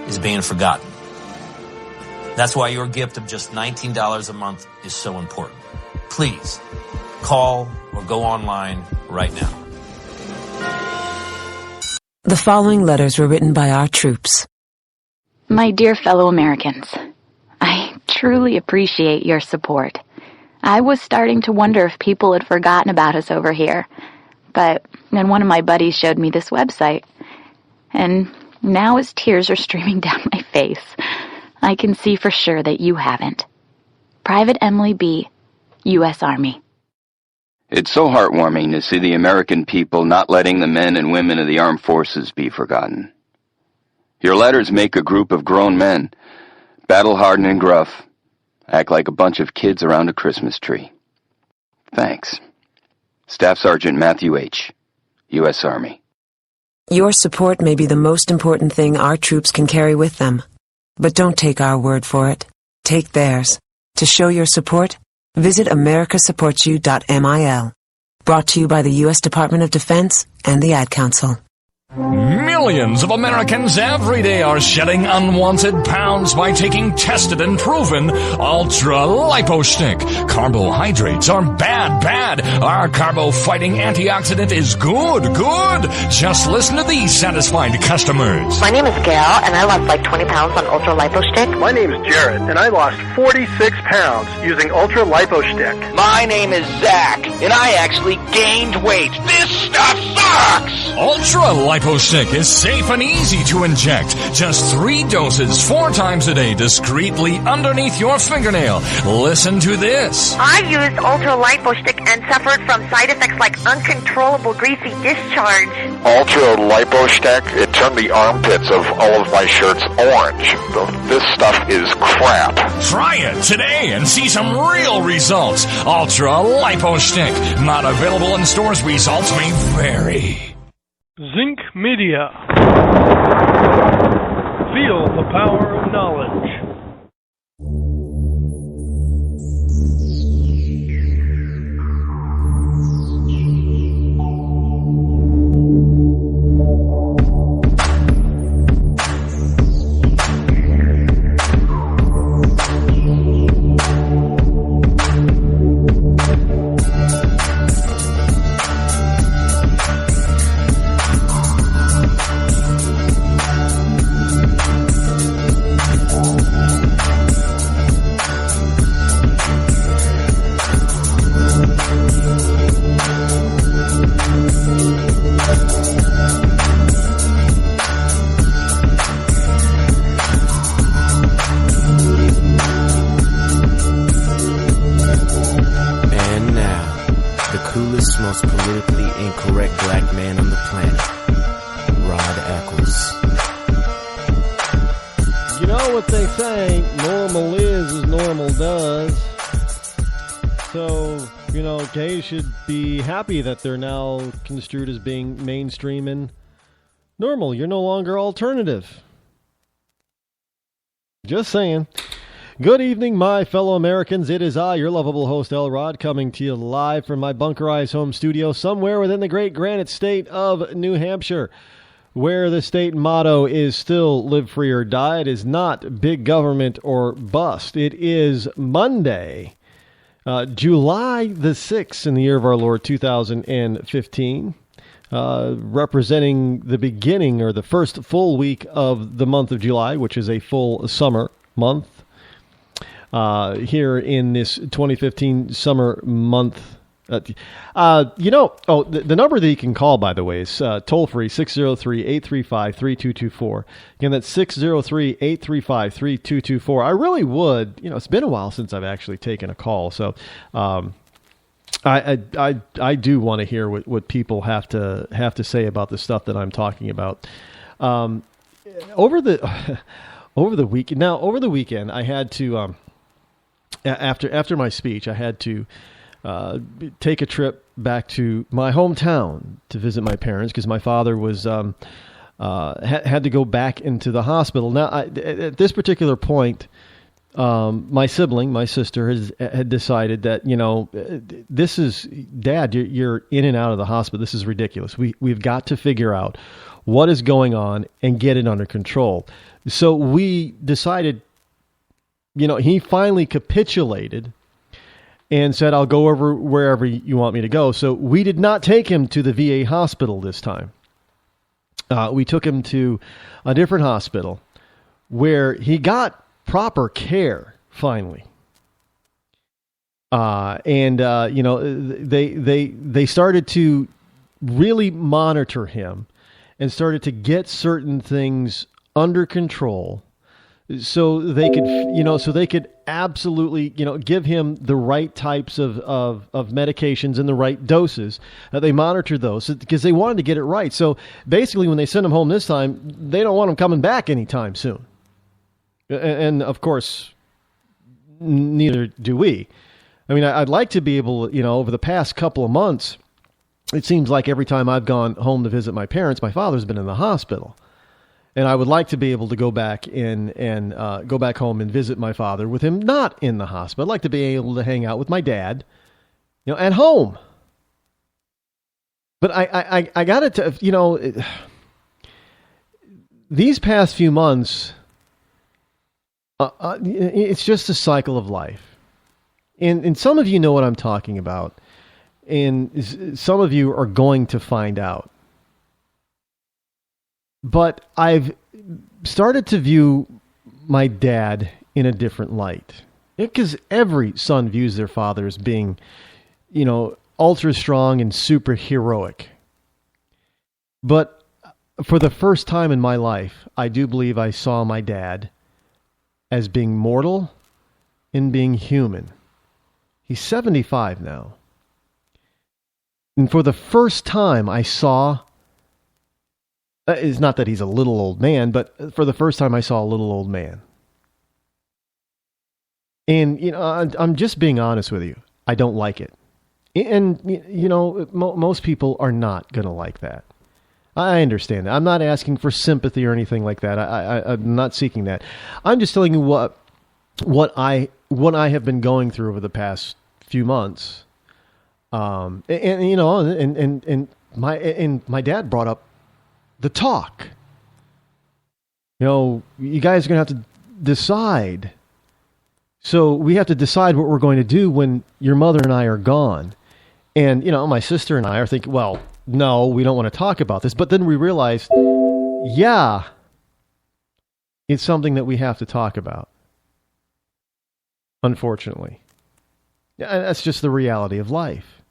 is being forgotten. That's why your gift of just $19 a month is so important. Please, call or go online right now. The following letters were written by our troops. My dear fellow Americans, I truly appreciate your support. I was starting to wonder if people had forgotten about us over here, but then one of my buddies showed me this website, and now as tears are streaming down my face, I can see for sure that you haven't. Private Emily B., U.S. Army. It's so heartwarming to see the American people not letting the men and women of the armed forces be forgotten. Your letters make a group of grown men, battle-hardened and gruff, act like a bunch of kids around a Christmas tree. Thanks. Staff Sergeant Matthew H., U.S. Army. Your support may be the most important thing our troops can carry with them. But don't take our word for it. Take theirs. To show your support, visit americasupportsyou.mil. Brought to you by the U.S. Department of Defense and the Ad Council. Millions of Americans every day are shedding unwanted pounds by taking tested and proven Ultra Lipo Stick. Carbohydrates are bad. Our carbo-fighting antioxidant is good. Just listen to these satisfied customers. My name is Gail, and I lost like 20 pounds on Ultra Lipo Stick. My name is Jared, and I lost 46 pounds using Ultra Lipo Stick. My name is Zach, and I actually gained weight. This stuff sucks! Ultra Lipo Stick is safe and easy to inject. Just 3 doses 4 times a day, discreetly underneath your fingernail. Listen to this. I used Ultra Lipo Stick and suffered from side effects like uncontrollable greasy discharge. Ultra Lipo Stick, it turned the armpits of all of my shirts orange. This stuff is crap. Try it today and see some real results. Ultra Lipo Stick. Not available in stores. Results may vary. Zinc Media. Feel the power of knowledge. Most politically incorrect black man on the planet, Rod Eccles. You know what they say, normal is as normal does. So, gays should be happy that they're now construed as being mainstream and normal. You're no longer alternative. Just saying. Good evening, my fellow Americans. It is I, your lovable host, L. Rod, coming to you live from my bunkerized home studio somewhere within the great granite state of New Hampshire, where the state motto is still live free or die. It is not big government or bust. It is Monday, July the 6th in the year of our Lord 2015, representing the beginning or the first full week of the month of July, which is a full summer month. Here in this 2015 summer month. The number that you can call, by the way, is toll-free, 603-835-3224. Again, that's 603-835-3224. I really would, it's been a while since I've actually taken a call, so I do want to hear what people have to say about the stuff that I'm talking about. Over the weekend, I had to... After my speech, I had to take a trip back to my hometown to visit my parents because my father was had to go back into the hospital. Now, at this particular point, my sister, had decided that this is Dad. You're in and out of the hospital. This is ridiculous. We've got to figure out what is going on and get it under control. So we decided. He finally capitulated and said, I'll go over wherever you want me to go. So we did not take him to the VA hospital this time. We took him to a different hospital where he got proper care, finally. They started to really monitor him and started to get certain things under control. So they could absolutely, give him the right types of medications and the right doses. They monitored those because they wanted to get it right. So basically, when they send him home this time, they don't want him coming back anytime soon. And of course, neither do we. I mean, I'd like to be able, over the past couple of months, it seems like every time I've gone home to visit my parents, my father's been in the hospital. And I would like to be able to go back and go back home and visit my father with him not in the hospital. I'd like to be able to hang out with my dad, at home. But I got to, these past few months, it's just a cycle of life. And some of you know what I'm talking about. And some of you are going to find out. But I've started to view my dad in a different light. Because every son views their father as being, ultra strong and super heroic. But for the first time in my life, I do believe I saw my dad as being mortal and being human. He's 75 now. And for the first time I saw, it's not that he's a little old man, but for the first time I saw a little old man. And, I'm just being honest with you. I don't like it. And, most people are not going to like that. I understand that. I'm not asking for sympathy or anything like that. I'm not seeking that. I'm just telling you what I have been going through over the past few months. And my dad brought up the talk. You guys are going to have to decide. So we have to decide what we're going to do when your mother and I are gone. And, my sister and I are thinking, well, no, we don't want to talk about this. But then we realized, yeah, it's something that we have to talk about. Unfortunately. That's just the reality of life.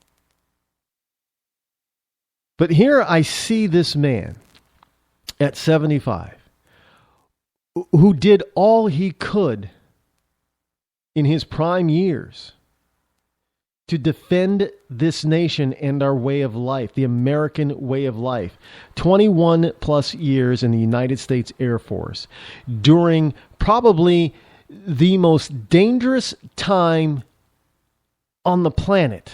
But here I see this man at 75 who did all he could in his prime years to defend this nation and our way of life, the American way of life. 21 plus years in the United States Air Force during probably the most dangerous time on the planet.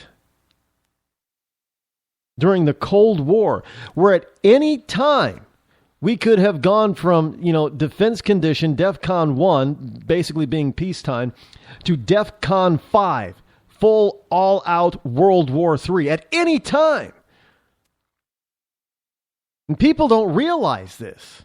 During the Cold War, where at any time we could have gone from, defense condition, DEFCON 1, basically being peacetime, to DEFCON 5, full all-out World War III, at any time. And people don't realize this.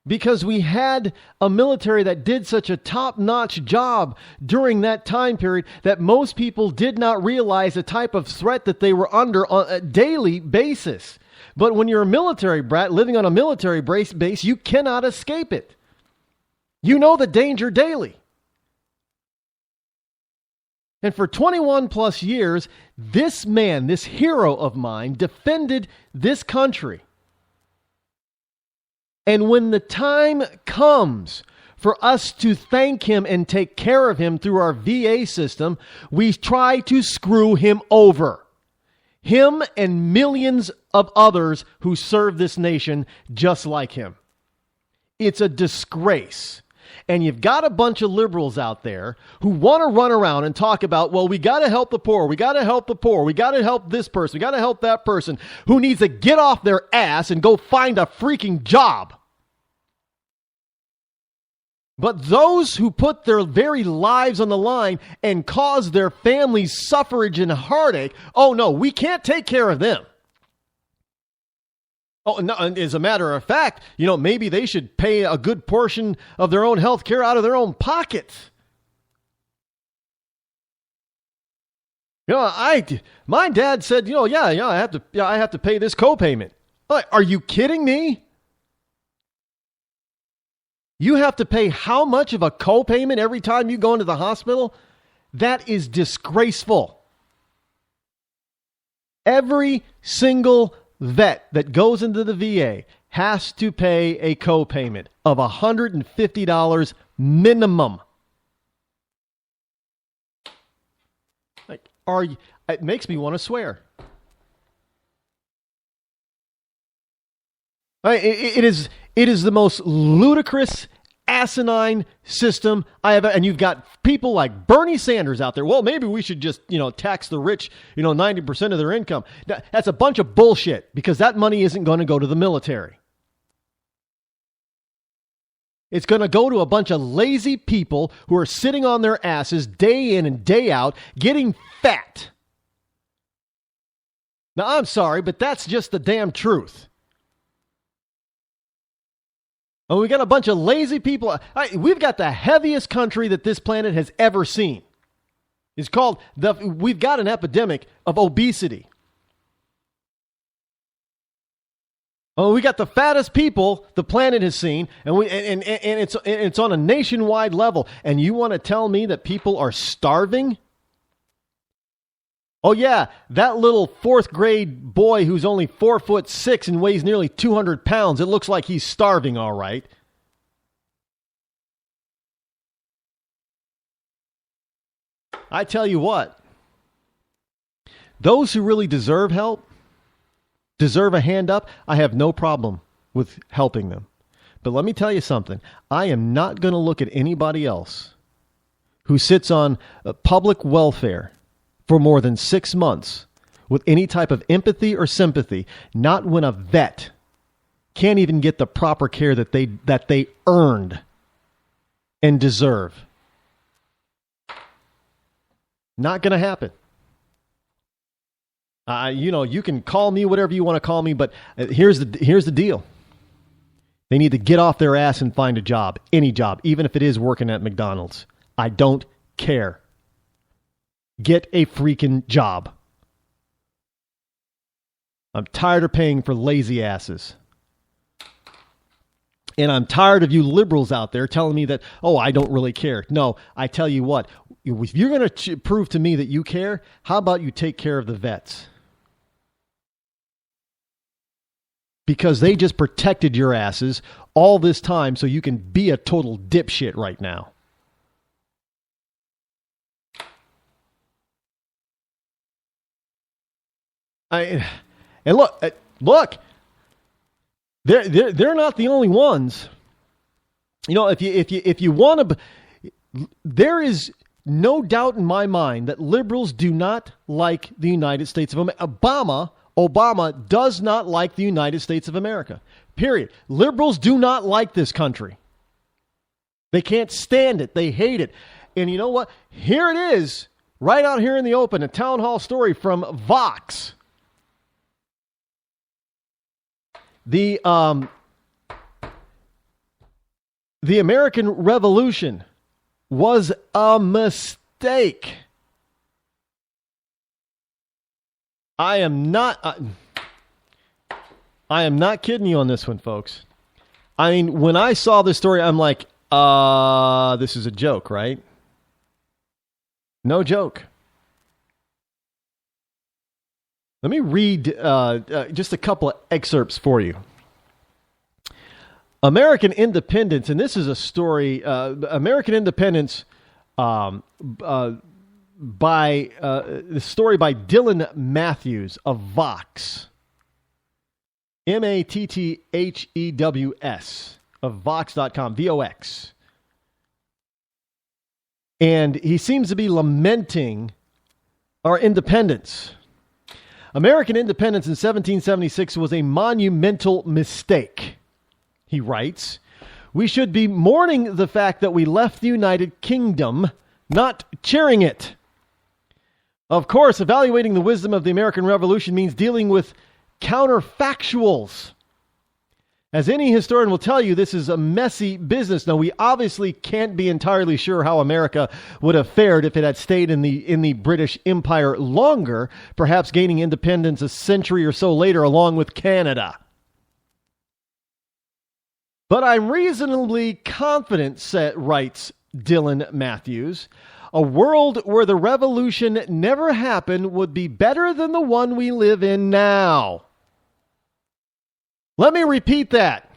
Because we had a military that did such a top-notch job during that time period that most people did not realize the type of threat that they were under on a daily basis. But when you're a military brat living on a military base, you cannot escape it. You know the danger daily. And for 21 plus years, this man, this hero of mine, defended this country. And when the time comes for us to thank him and take care of him through our VA system, we try to screw him over. Him and millions of others who serve this nation just like him. It's a disgrace. And you've got a bunch of liberals out there who want to run around and talk about, well, we got to help the poor. We got to help the poor. We got to help this person. We got to help that person who needs to get off their ass and go find a freaking job. But those who put their very lives on the line and cause their families suffrage and heartache, oh no, we can't take care of them. Oh, no, and as a matter of fact, maybe they should pay a good portion of their own health care out of their own pockets. My dad said, I have to pay this copayment. Are you kidding me? You have to pay how much of a copayment every time you go into the hospital? That is disgraceful. Every single vet that goes into the VA has to pay a copayment of $150 minimum. It makes me want to swear. It is the most ludicrous asinine system I have. And you've got people like Bernie Sanders out there. Well, maybe we should just, tax the rich, 90% of their income. That's a bunch of bullshit, because that money isn't going to go to the military. It's going to go to a bunch of lazy people who are sitting on their asses day in and day out, getting fat. Now, I'm sorry, but that's just the damn truth. And we got a bunch of lazy people. We've got the heaviest country that this planet has ever seen. We've got an epidemic of obesity. Oh, we got the fattest people the planet has seen, and it's on a nationwide level. And you want to tell me that people are starving? Oh yeah, that little 4th grade boy who's only 4'6" and weighs nearly 200 pounds. It looks like he's starving, all right. I tell you what, those who really deserve help, deserve a hand up, I have no problem with helping them. But let me tell you something. I am not going to look at anybody else who sits on public welfare for more than 6 months with any type of empathy or sympathy, not when a vet can't even get the proper care that they earned and deserve. Not going to happen. You can call me whatever you want to call me, but here's the deal. They need to get off their ass and find a job, any job, even if it is working at McDonald's. I don't care. Get a freaking job. I'm tired of paying for lazy asses. And I'm tired of you liberals out there telling me that, I don't really care. No, I tell you what, if you're going to prove to me that you care, how about you take care of the vets? Because they just protected your asses all this time so you can be a total dipshit right now. And look, they're not the only ones. If you want to, there is no doubt in my mind that liberals do not like the United States of America. Obama does not like the United States of America. Period. Liberals do not like this country. They can't stand it. They hate it. And you know what? Here it is, right out here in the open, a town hall story from Vox. The American Revolution was a mistake. I am not kidding you on this one, folks. I mean, when I saw this story, I'm like, this is a joke, right? No joke. Let me read just a couple of excerpts for you. American Independence, and this is a story, American Independence the story by Dylan Matthews of Vox. Matthews of Vox.com, VOX. And he seems to be lamenting our independence. American independence in 1776 was a monumental mistake, he writes. We should be mourning the fact that we left the United Kingdom, not cheering it. Of course, evaluating the wisdom of the American Revolution means dealing with counterfactuals. As any historian will tell you, this is a messy business. Now, we obviously can't be entirely sure how America would have fared if it had stayed in the British Empire longer, perhaps gaining independence a century or so later along with Canada. But I'm reasonably confident, writes Dylan Matthews, a world where the revolution never happened would be better than the one we live in now. Let me repeat that.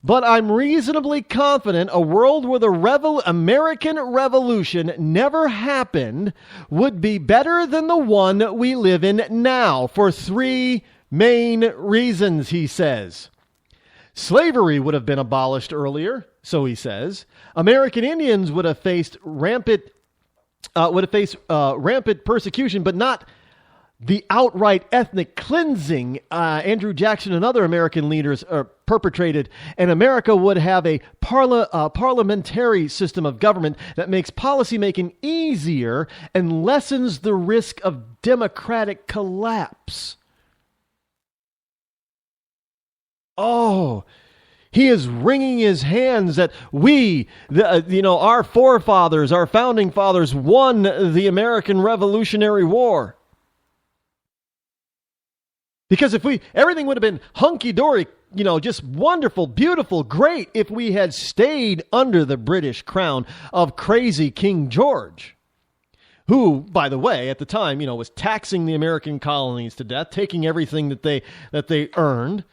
But I'm reasonably confident a world where the American Revolution never happened would be better than the one we live in now for three main reasons, he says. Slavery would have been abolished earlier. so he says, American Indians would have faced rampant persecution, but not the outright ethnic cleansing Andrew Jackson and other American leaders perpetrated, and America would have a parliamentary system of government that makes policymaking easier and lessens the risk of democratic collapse. Oh, he is wringing his hands that our forefathers, our founding fathers, won the American Revolutionary War. Because everything would have been hunky-dory, just wonderful, beautiful, great if we had stayed under the British crown of crazy King George, who, by the way, at the time, was taxing the American colonies to death, taking everything that they earned,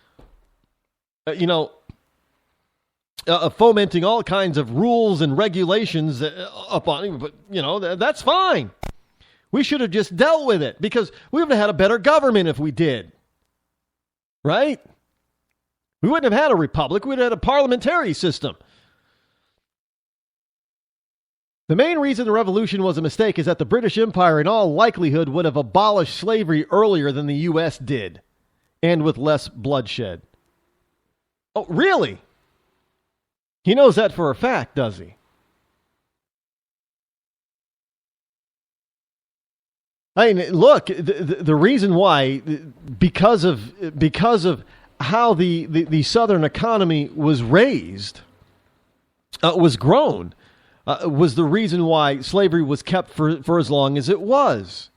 fomenting all kinds of rules and regulations upon, but that's fine. We should have just dealt with it because we would have had a better government if we did. Right? We wouldn't have had a republic. We'd have had a parliamentary system. The main reason the revolution was a mistake is that the British Empire in all likelihood would have abolished slavery earlier than the U.S. did, and with less bloodshed. Oh, really? He knows that for a fact, does he? I mean, look, the reason why, because of how the Southern economy was raised, was grown, was the reason why slavery was kept for as long as it was.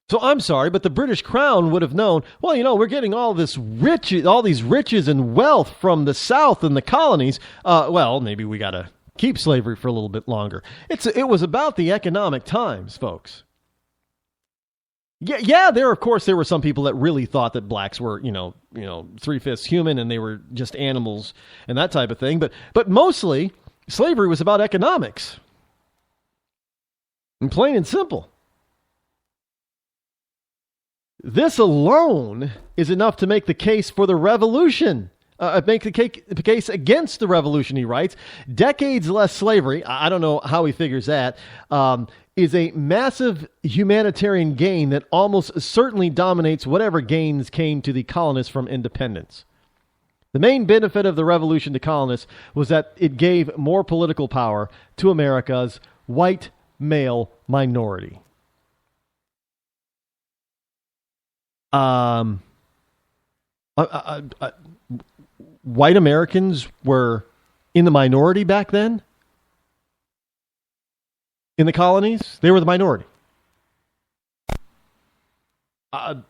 So I'm sorry, but the British Crown would have known, well, we're getting all these riches and wealth from the South and the colonies. Maybe we got to keep slavery for a little bit longer. It was about the economic times, folks. Yeah, there were some people that really thought that blacks were, 3/5 human and they were just animals and that type of thing. But mostly, slavery was about economics. And plain and simple. This alone is enough to make the case for the revolution. Make the case against the revolution, he writes. Decades less slavery, I don't know how he figures that, is a massive humanitarian gain that almost certainly dominates whatever gains came to the colonists from independence. The main benefit of the revolution to colonists was that it gave more political power to America's white male minority. White Americans were in the minority back then? In the colonies? They were the minority. I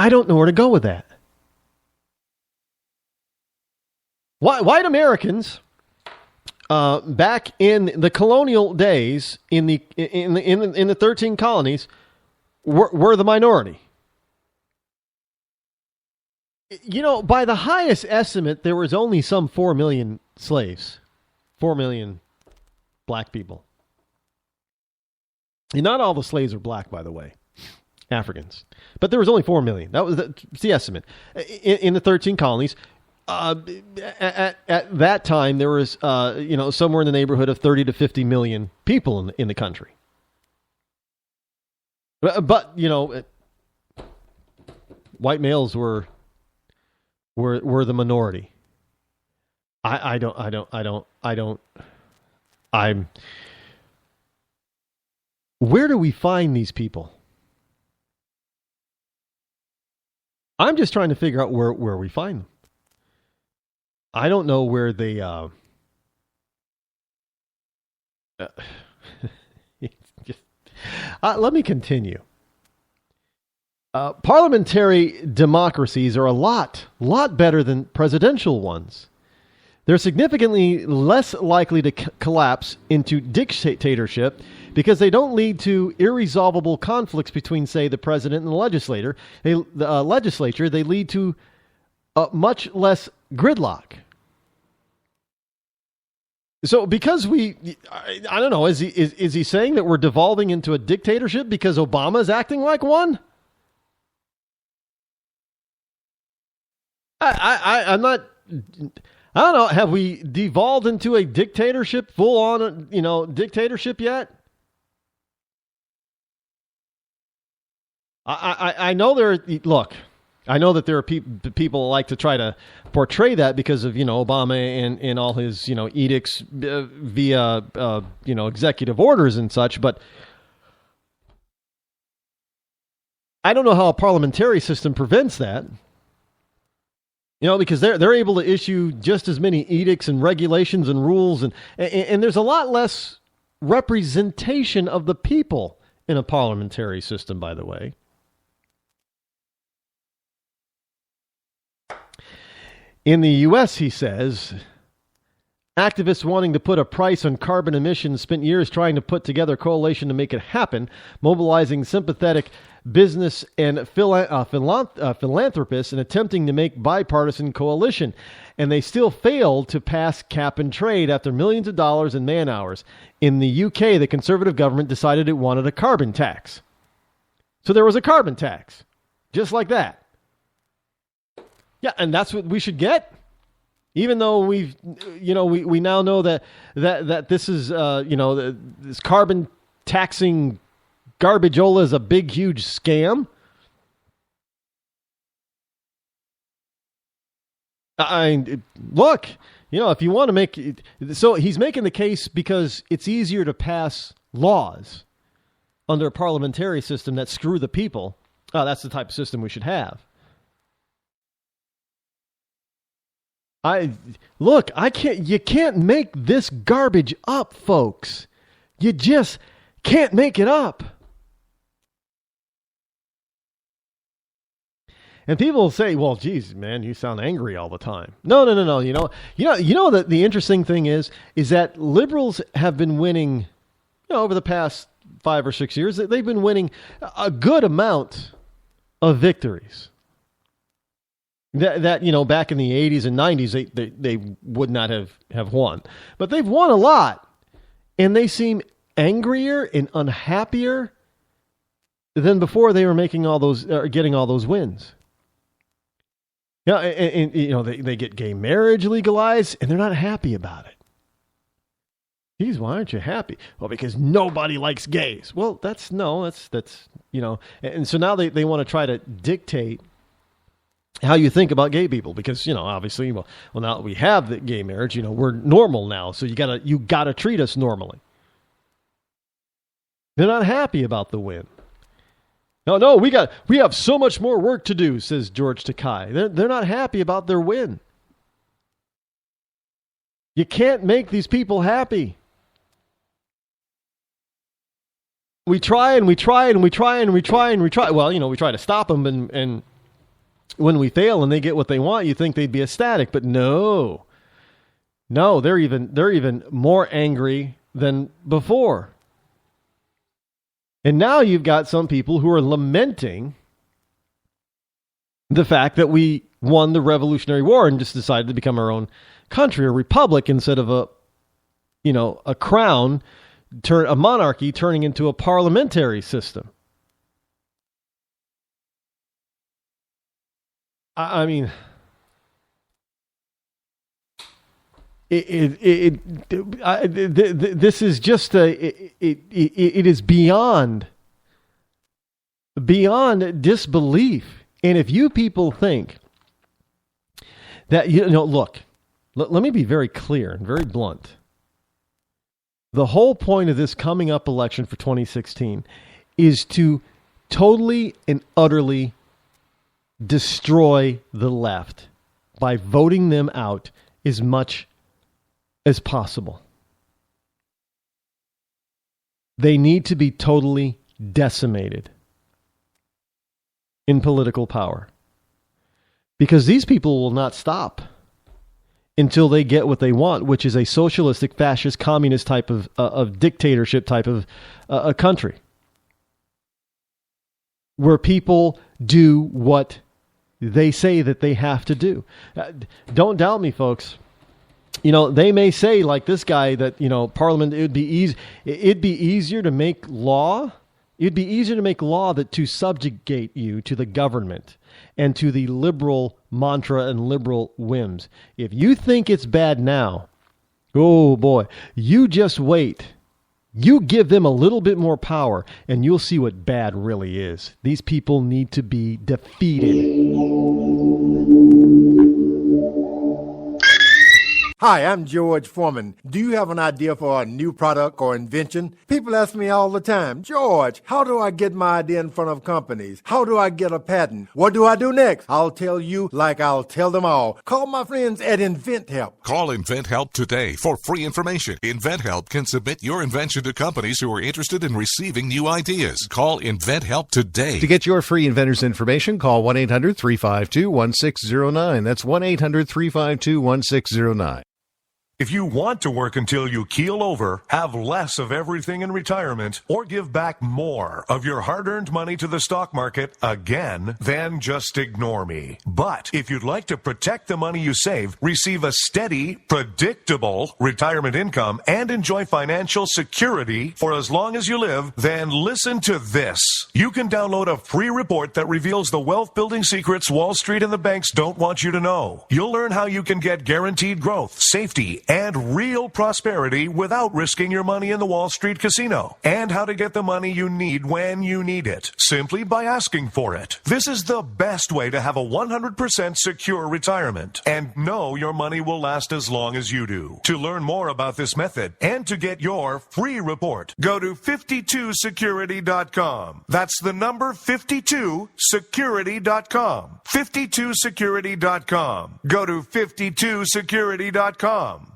don't know where to go with that. White Americans back in the colonial days in the 13 colonies were the minority. By the highest estimate, there was only some 4 million slaves, 4 million black people. And not all the slaves are black, by the way, Africans. But there was only 4 million. That's the estimate. In the 13 colonies, at that time, there was, somewhere in the neighborhood of 30 to 50 million people in the country. But white males were the minority. Where do we find these people? I'm just trying to figure out where we find them. I don't know where they, let me continue. Parliamentary democracies are a lot better than presidential ones. They're significantly less likely to collapse into dictatorship because they don't lead to irresolvable conflicts between, say, the president and the legislature. They lead to much less gridlock. So because I don't know, is he saying that we're devolving into a dictatorship because Obama is acting like one? I'm not. I don't know. Have we devolved into a dictatorship, full on, dictatorship yet? I know look, I know that there are people like to try to portray that because of, Obama and all his, edicts via, executive orders and such. But I don't know how a parliamentary system prevents that. Because they're able to issue just as many edicts and regulations and rules. And there's a lot less representation of the people in a parliamentary system, by the way. In the U.S., he says, activists wanting to put a price on carbon emissions spent years trying to put together a coalition to make it happen, mobilizing sympathetic business and philanthropists and attempting to make bipartisan coalition. And they still failed to pass cap and trade after millions of dollars in man hours. In the UK, the Conservative government decided it wanted a carbon tax. So there was a carbon tax, just like that. Yeah, and that's what we should get. Even though we now know that this is, this carbon taxing garbageola is a big, huge scam. Look, if you want to make it, so he's making the case because it's easier to pass laws under a parliamentary system that screw the people. Oh, that's the type of system we should have. You can't make this garbage up, folks. You just can't make it up. And people will say, well, geez, man, you sound angry all the time. No. That the interesting thing is that liberals have been winning, over the past 5 or 6 years, they've been winning a good amount of victories. That back in the 80s and 90s, they would not have won. But they've won a lot. And they seem angrier and unhappier than before they were making getting all those wins. They get gay marriage legalized, and they're not happy about it. Geez, why aren't you happy? Well, because nobody likes gays. Well, and so now they want to try to dictate how you think about gay people, because obviously, well now that we have the gay marriage, we're normal now, so you gotta treat us normally. They're not happy about the win. No, we have so much more work to do, says George Takei. They're not happy about their win. You can't make these people happy. We try and we try and we try and we try and we try. Well, we try to stop them, and when we fail and they get what they want, you think they'd be ecstatic, but no, they're even more angry than before. And now you've got some people who are lamenting the fact that we won the Revolutionary War and just decided to become our own country, a republic, instead of a crown, a monarchy turning into a parliamentary system. I mean, this is just it is beyond disbelief. And if you people think that, look, let me be very clear and very blunt. The whole point of this coming up election for 2016 is to totally and utterly destroy the left by voting them out as much as possible. They need to be totally decimated in political power, because these people will not stop until they get what they want, which is a socialistic, fascist, communist type of dictatorship type of a country where people do what they say that they have to do. Don't doubt me, folks. they may say, like this guy, that, Parliament, it'd be easier to make law. It'd be easier to make law that to subjugate you to the government and to the liberal mantra and liberal whims. If you think it's bad now, oh boy, you just wait. You give them a little bit more power and you'll see what bad really is. These people need to be defeated. Hi, I'm George Foreman. Do you have an idea for a new product or invention? People ask me all the time, George, how do I get my idea in front of companies? How do I get a patent? What do I do next? I'll tell you like I'll tell them all. Call my friends at InventHelp. Call InventHelp today for free information. InventHelp can submit your invention to companies who are interested in receiving new ideas. Call InventHelp today. To get your free inventor's information, call 1-800-352-1609. That's 1-800-352-1609. If you want to work until you keel over, have less of everything in retirement, or give back more of your hard-earned money to the stock market again, then just ignore me. But if you'd like to protect the money you save, receive a steady, predictable retirement income, and enjoy financial security for as long as you live, then listen to this. You can download a free report that reveals the wealth-building secrets Wall Street and the banks don't want you to know. You'll learn how you can get guaranteed growth, safety, and real prosperity without risking your money in the Wall Street casino, and how to get the money you need when you need it, simply by asking for it. This is the best way to have a 100% secure retirement and know your money will last as long as you do. To learn more about this method and to get your free report, go to 52security.com. That's the number 52security.com. 52security.com. Go to 52security.com.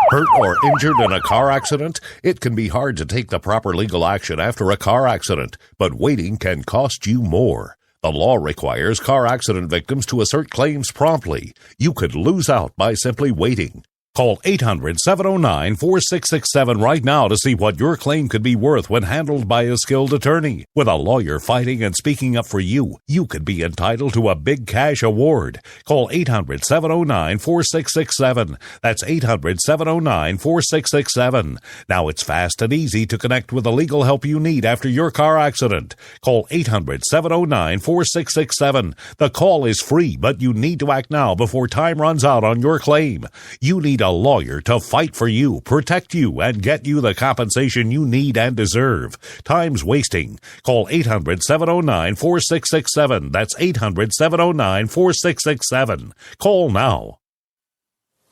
Hurt or injured in a car accident? It can be hard to take the proper legal action after a car accident, but waiting can cost you more. The law requires car accident victims to assert claims promptly. You could lose out by simply waiting. Call 800-709-4667 right now to see what your claim could be worth when handled by a skilled attorney. With a lawyer fighting and speaking up for you, you could be entitled to a big cash award. Call 800-709-4667. That's 800-709-4667. Now it's fast and easy to connect with the legal help you need after your car accident. Call 800-709-4667. The call is free, but you need to act now before time runs out on your claim. You need a lawyer to fight for you, protect you, and get you the compensation you need and deserve. Time's wasting. Call 800-709-4667. That's 800-709-4667. Call now.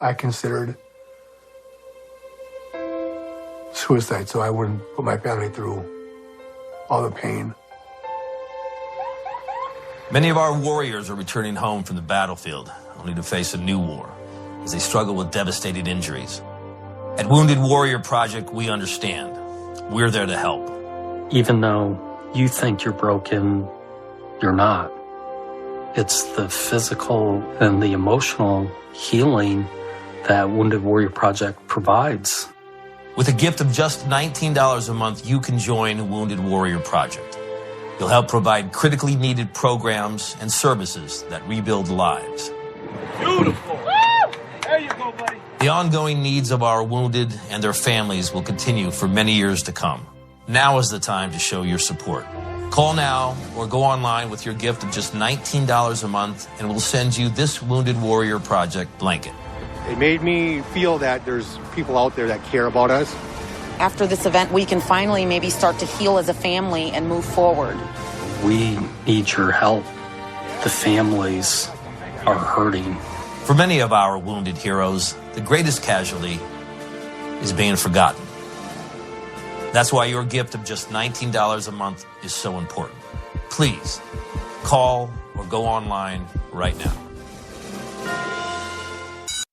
I considered suicide so I wouldn't put my family through all the pain. Many of our warriors are returning home from the battlefield, only to face a new war as they struggle with devastating injuries. At Wounded Warrior Project, we understand. We're there to help. Even though you think you're broken, you're not. It's the physical and the emotional healing that Wounded Warrior Project provides. With a gift of just $19 a month, you can join Wounded Warrior Project. You'll help provide critically needed programs and services that rebuild lives. Beautiful. There you go, buddy. The ongoing needs of our wounded and their families will continue for many years to come. Now is the time to show your support. Call now or go online with your gift of just $19 a month and we'll send you this Wounded Warrior Project blanket. It made me feel that there's people out there that care about us. After this event, we can finally maybe start to heal as a family and move forward. We need your help. The families are hurting. For many of our wounded heroes, the greatest casualty is being forgotten. That's why your gift of just $19 a month is so important. Please call or go online right now.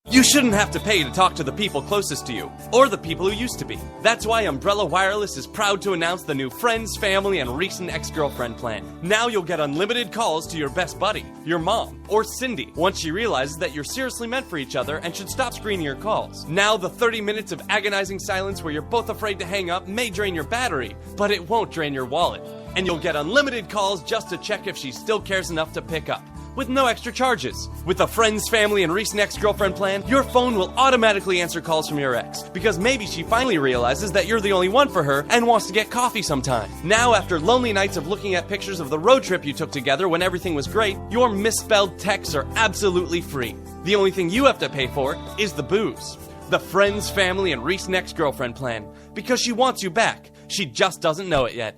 You shouldn't have to pay to talk to the people closest to you, or the people who used to be. That's why Umbrella Wireless is proud to announce the new Friends, Family, and Recent Ex-Girlfriend plan. Now you'll get unlimited calls to your best buddy, your mom, or Cindy, once she realizes that you're seriously meant for each other and should stop screening your calls. Now the 30 minutes of agonizing silence where you're both afraid to hang up may drain your battery, but it won't drain your wallet. And you'll get unlimited calls just to check if she still cares enough to pick up. with no extra charges. With the Friends, Family, and Recent Ex-Girlfriend plan, your phone will automatically answer calls from your ex, because maybe she finally realizes that you're the only one for her and wants to get coffee sometime. Now, after lonely nights of looking at pictures of the road trip you took together when everything was great, your misspelled texts are absolutely free. The only thing you have to pay for is the booze. The Friends, Family, and Recent Ex-Girlfriend plan. Because she wants you back. She just doesn't know it yet.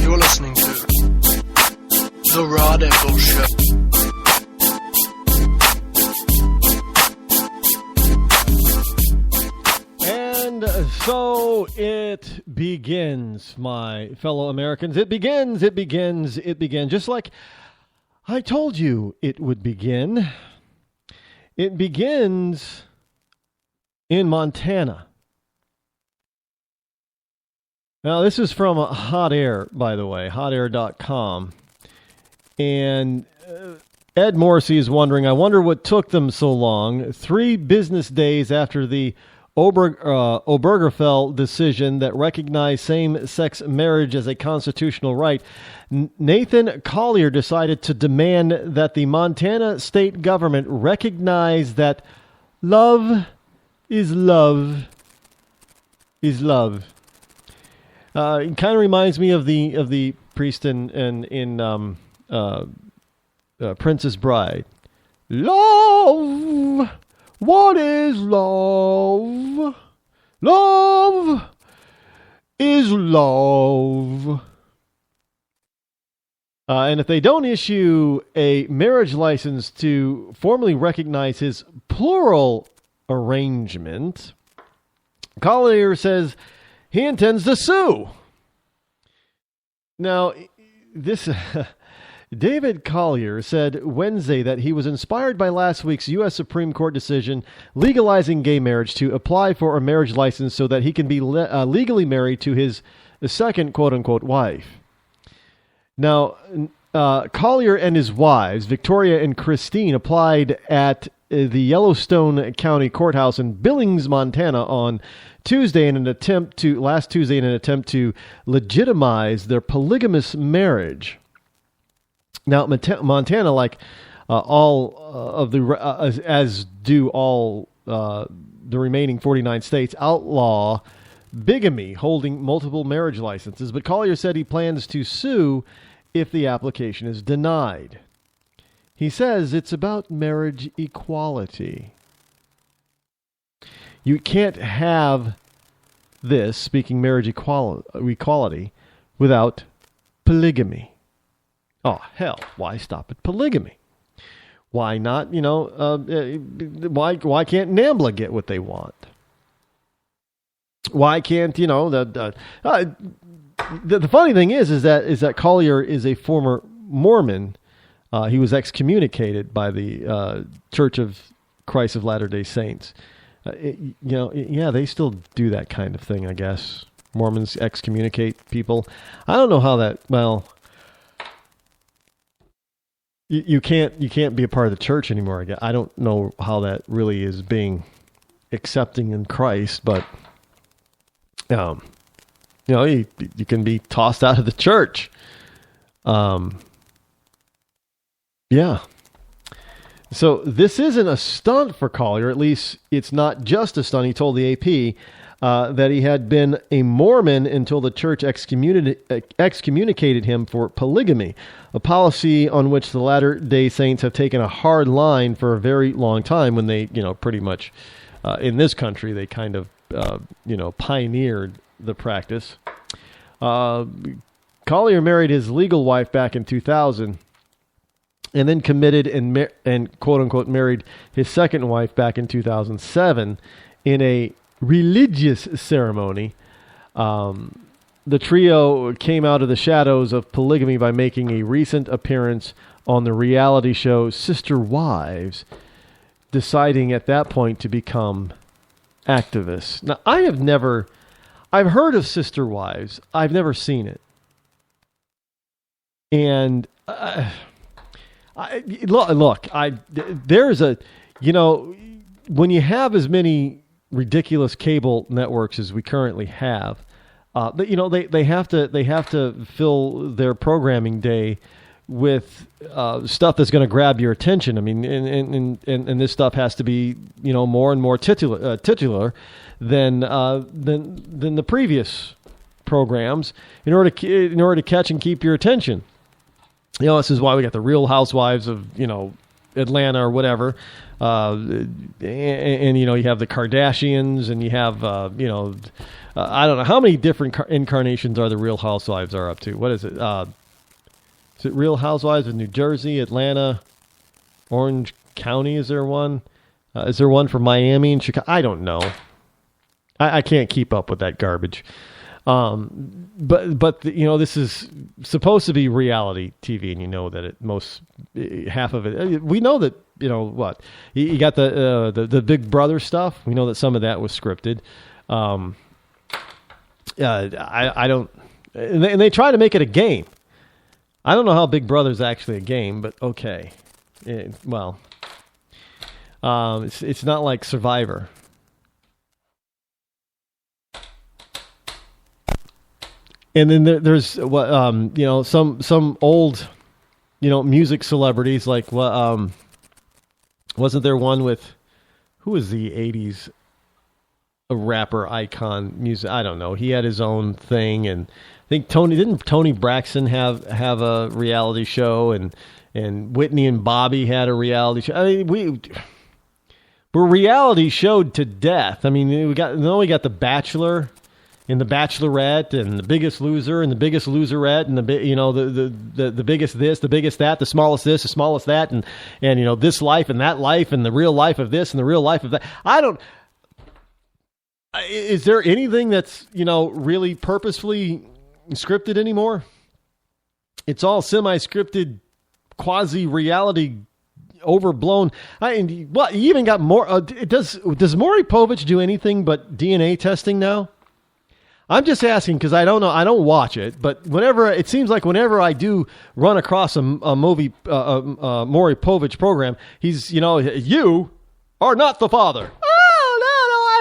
You're listening to The Rod Eccles Show. And so it begins, my fellow Americans. It begins. Just like I told you it would begin. It begins in Montana. Now, this is from Hot Air, by the way, hotair.com. And Ed Morrissey is wondering, I wonder what took them so long. 3 business days after the Obergefell decision that recognized same-sex marriage as a constitutional right, Nathan Collier decided to demand that the Montana state government recognize that love is love is love. It kind of reminds me of the priest in Princess Bride. Love, what is love? Love is love. And if they don't issue a marriage license to formally recognize his plural arrangement, Collier says he intends to sue. Now, this David Collier said Wednesday that he was inspired by last week's U.S. Supreme Court decision legalizing gay marriage to apply for a marriage license so that he can be legally married to his second quote-unquote wife. Now, Collier and his wives, Victoria and Christine, applied at the Yellowstone County Courthouse in Billings, Montana on Tuesday in an attempt to legitimize their polygamous marriage. Now, Montana, like all of the as do all the remaining 49 states, outlaw bigamy, holding multiple marriage licenses. But Collier said he plans to sue if the application is denied. He says it's about marriage equality. You can't have this, speaking marriage equality, without polygamy. Oh, hell, why stop at polygamy? Why not, why can't NAMBLA get what they want? Why can't, the funny thing is that Collier is a former Mormon. He was excommunicated by the Church of Christ of Latter-day Saints. They still do that kind of thing, I guess. Mormons excommunicate people. I don't know how that, you can't be a part of the church anymore. I don't know how that really is being accepting in Christ, but you can be tossed out of the church. Yeah. So this isn't a stunt for Collier. At least it's not just a stunt. He told the AP that he had been a Mormon until the church excommunicated him for polygamy, a policy on which the Latter-day Saints have taken a hard line for a very long time when they, pretty much in this country, they kind of, pioneered the practice. Collier married his legal wife back in 2000. And then committed and quote-unquote married his second wife back in 2007 in a religious ceremony. The trio came out of the shadows of polygamy by making a recent appearance on the reality show Sister Wives, deciding at that point to become activists. Now, I've heard of Sister Wives. I've never seen it. And there's a, when you have as many ridiculous cable networks as we currently have, they have to fill their programming day with stuff that's going to grab your attention. I mean, and this stuff has to be more and more titular than the previous programs in order to catch and keep your attention. This is why we got the Real Housewives of Atlanta or whatever, and you have the Kardashians, and you have I don't know how many different incarnations are the Real Housewives are up to. What is it? Is it Real Housewives of New Jersey, Atlanta, Orange County? Is there one? Is there one for Miami and Chicago? I don't know. I can't keep up with that garbage. But this is supposed to be reality TV, and that half of it. We know that what you got the Big Brother stuff. We know that some of that was scripted. I don't, and they try to make it a game. I don't know how Big Brother's actually a game, but okay. It's not like Survivor. And then there's some old music celebrities like wasn't there one with who was the 80s a rapper icon music? I don't know. He had his own thing, and I think Tony Braxton have a reality show, and Whitney and Bobby had a reality show. I mean, we're reality showed to death. I mean, we got The Bachelor and The Bachelorette and The Biggest Loser and The Biggest Loserette and the biggest this, the biggest that, the smallest this, the smallest that, and this life and that life and the real life of this and the real life of that. Is there anything that's really purposefully scripted anymore? It's all semi-scripted, quasi-reality, overblown. You even got more. Does Maury Povich do anything but DNA testing now? I'm just asking because I don't know. I don't watch it, but it seems like whenever I do run across a movie, Maury Povich program, he's you are not the father.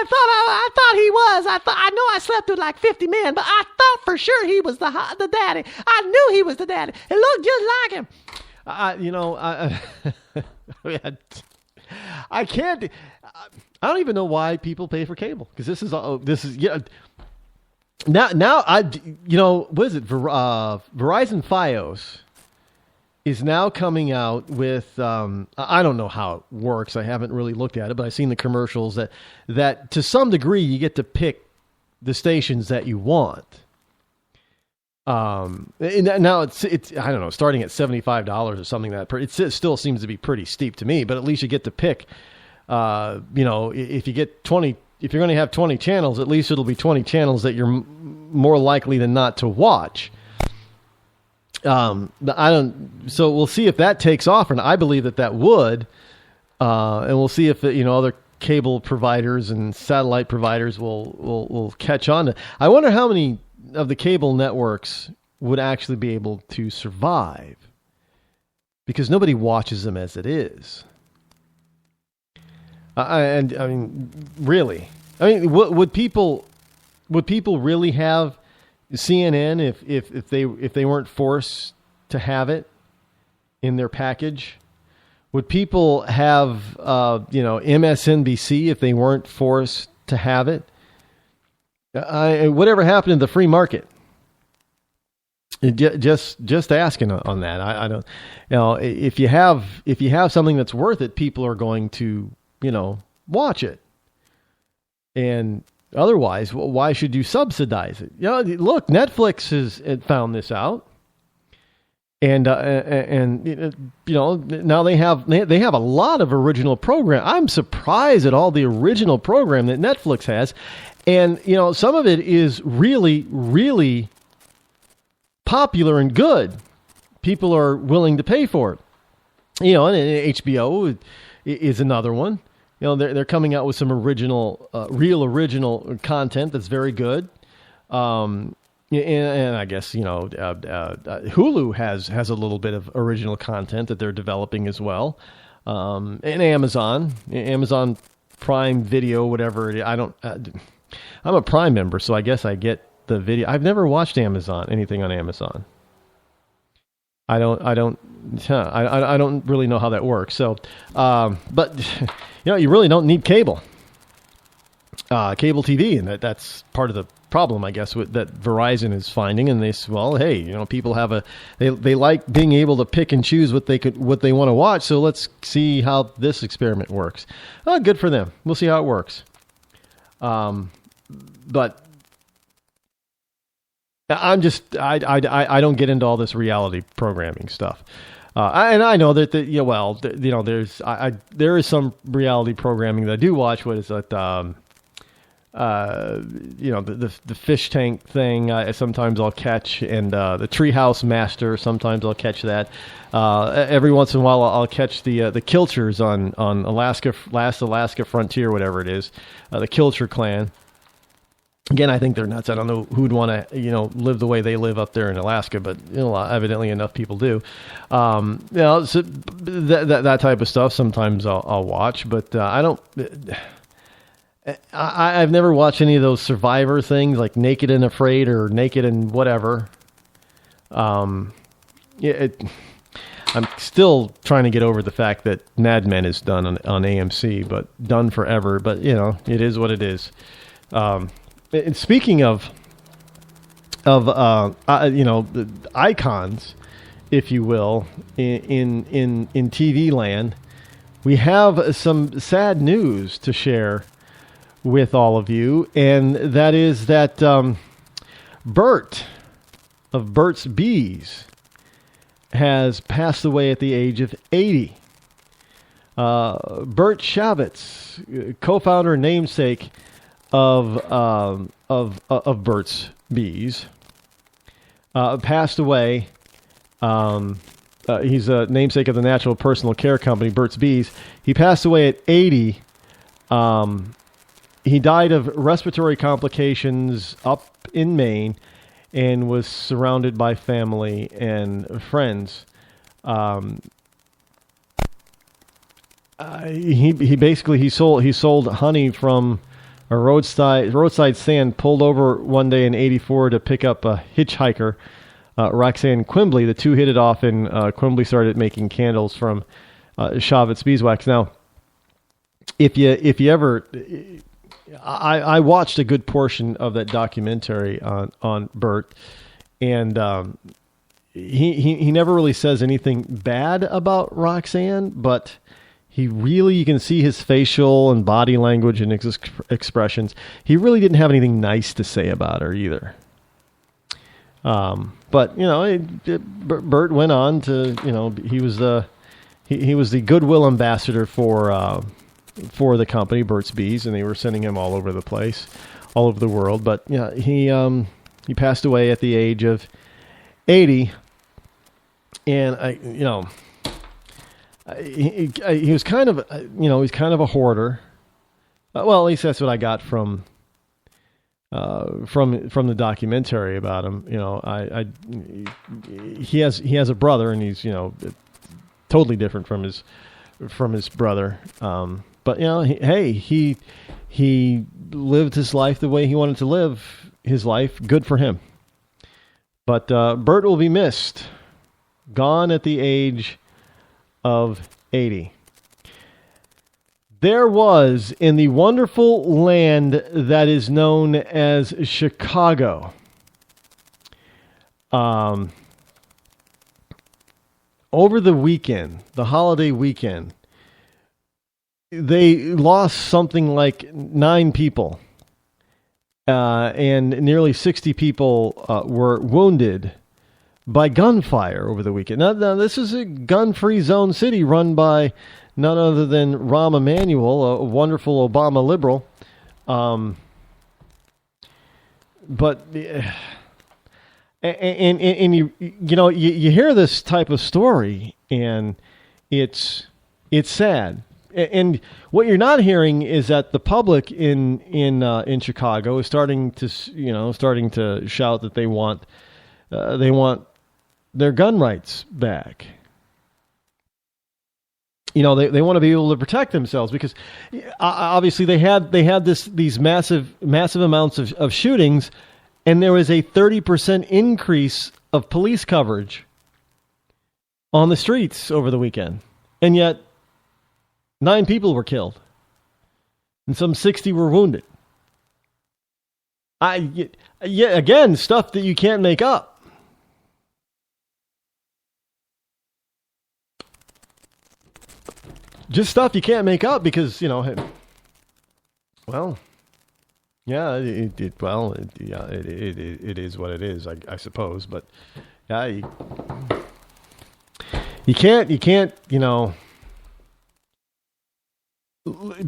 I thought he was. I know I slept with like 50 men, but I thought for sure he was the daddy. I knew he was the daddy. It looked just like him. I can't. I don't even know why people pay for cable because this is Now what is it? Verizon Fios is now coming out with, I don't know how it works. I haven't really looked at it, but I've seen the commercials that to some degree you get to pick the stations that you want. And now it's I don't know, starting at $75 or something it still seems to be pretty steep to me, but at least you get to pick, if you get 20, if you're going to have 20 channels, at least it'll be 20 channels that you're more likely than not to watch. So we'll see if that takes off, and I believe that would, and we'll see if other cable providers and satellite providers will catch on. I wonder how many of the cable networks would actually be able to survive, because nobody watches them as it is. Really, would people really have CNN if they weren't forced to have it in their package? Would people have MSNBC if they weren't forced to have it? Whatever happened to the free market? Just asking on that. I don't. If you have something that's worth it, people are going to watch it. And otherwise, why should you subsidize it? Look, Netflix has found this out, and now they have a lot of original program. I'm surprised at all the original program that Netflix has, and some of it is really, really popular and good. People are willing to pay for it. And HBO is another one. they're coming out with some real original content that's very good. And I guess Hulu has a little bit of original content that they're developing as well. And Amazon Prime Video, whatever it is. I'm a Prime member, so I guess I get the video. I've never watched anything on Amazon. I don't really know how that works. So, but you really don't need cable TV, and that's part of the problem, I guess, that Verizon is finding. And people have they like being able to pick and choose what they want to watch. So let's see how this experiment works. Good for them. We'll see how it works. But I don't get into all this reality programming stuff. And I know that there is some reality programming that I do watch. What is that? The fish tank thing. Sometimes I'll catch, and the Treehouse Master. Sometimes I'll catch that. Every once in a while, I'll catch the Kilchers on Last Alaska Frontier, whatever it is. The Kilcher clan. Again, I think they're nuts. I don't know who'd want to, live the way they live up there in Alaska, but evidently enough people do. So that type of stuff. Sometimes I'll watch, but I don't. I've never watched any of those Survivor things like Naked and Afraid or Naked and whatever. I'm still trying to get over the fact that Mad Men is done on AMC, but done forever. But it is what it is. And speaking of the icons, if you will, in TV land, we have some sad news to share with all of you, and that is that Bert of Burt's Bees has passed away at the age of 80. Bert Shavitz, co-founder and namesake of Burt's Bees, passed away. He's a namesake of the natural personal care company, Burt's Bees. He passed away at 80. He died of respiratory complications up in Maine and was surrounded by family and friends. He sold honey from a roadside stand, pulled over one day in '84 to pick up a hitchhiker, Roxanne Quimbley. The two hit it off, and Quimbley started making candles from Shavitz beeswax. Now, if you ever, I watched a good portion of that documentary on Bert, and he never really says anything bad about Roxanne, but you can see his facial and body language and expressions. He really didn't have anything nice to say about her either. But Bert went on to, he was the goodwill ambassador for the company, Burt's Bees, and they were sending him all over the place, all over the world. But he passed away at the age of 80, and he was kind of, he's kind of a hoarder. Well, at least that's what I got from the documentary about him. He has a brother, and he's totally different from his brother. But he lived his life the way he wanted to live his life. Good for him. But Bert will be missed. Gone at the age of 80. There was, in the wonderful land that is known as Chicago, over the weekend, the holiday weekend, they lost something like 9 people, and nearly 60 people were wounded by gunfire over the weekend. Now, this is a gun-free zone city run by none other than Rahm Emanuel, a wonderful Obama liberal. But you hear this type of story, and it's sad And what you're not hearing is that the public in Chicago is starting to shout that they want their gun rights back. They want to be able to protect themselves because obviously they had these massive amounts of shootings, and there was a 30% increase of police coverage on the streets over the weekend, and yet 9 people were killed and some 60 were wounded. Again, stuff that you can't make up. Just stuff you can't make up because, it is what it is, I suppose. But yeah, you can't,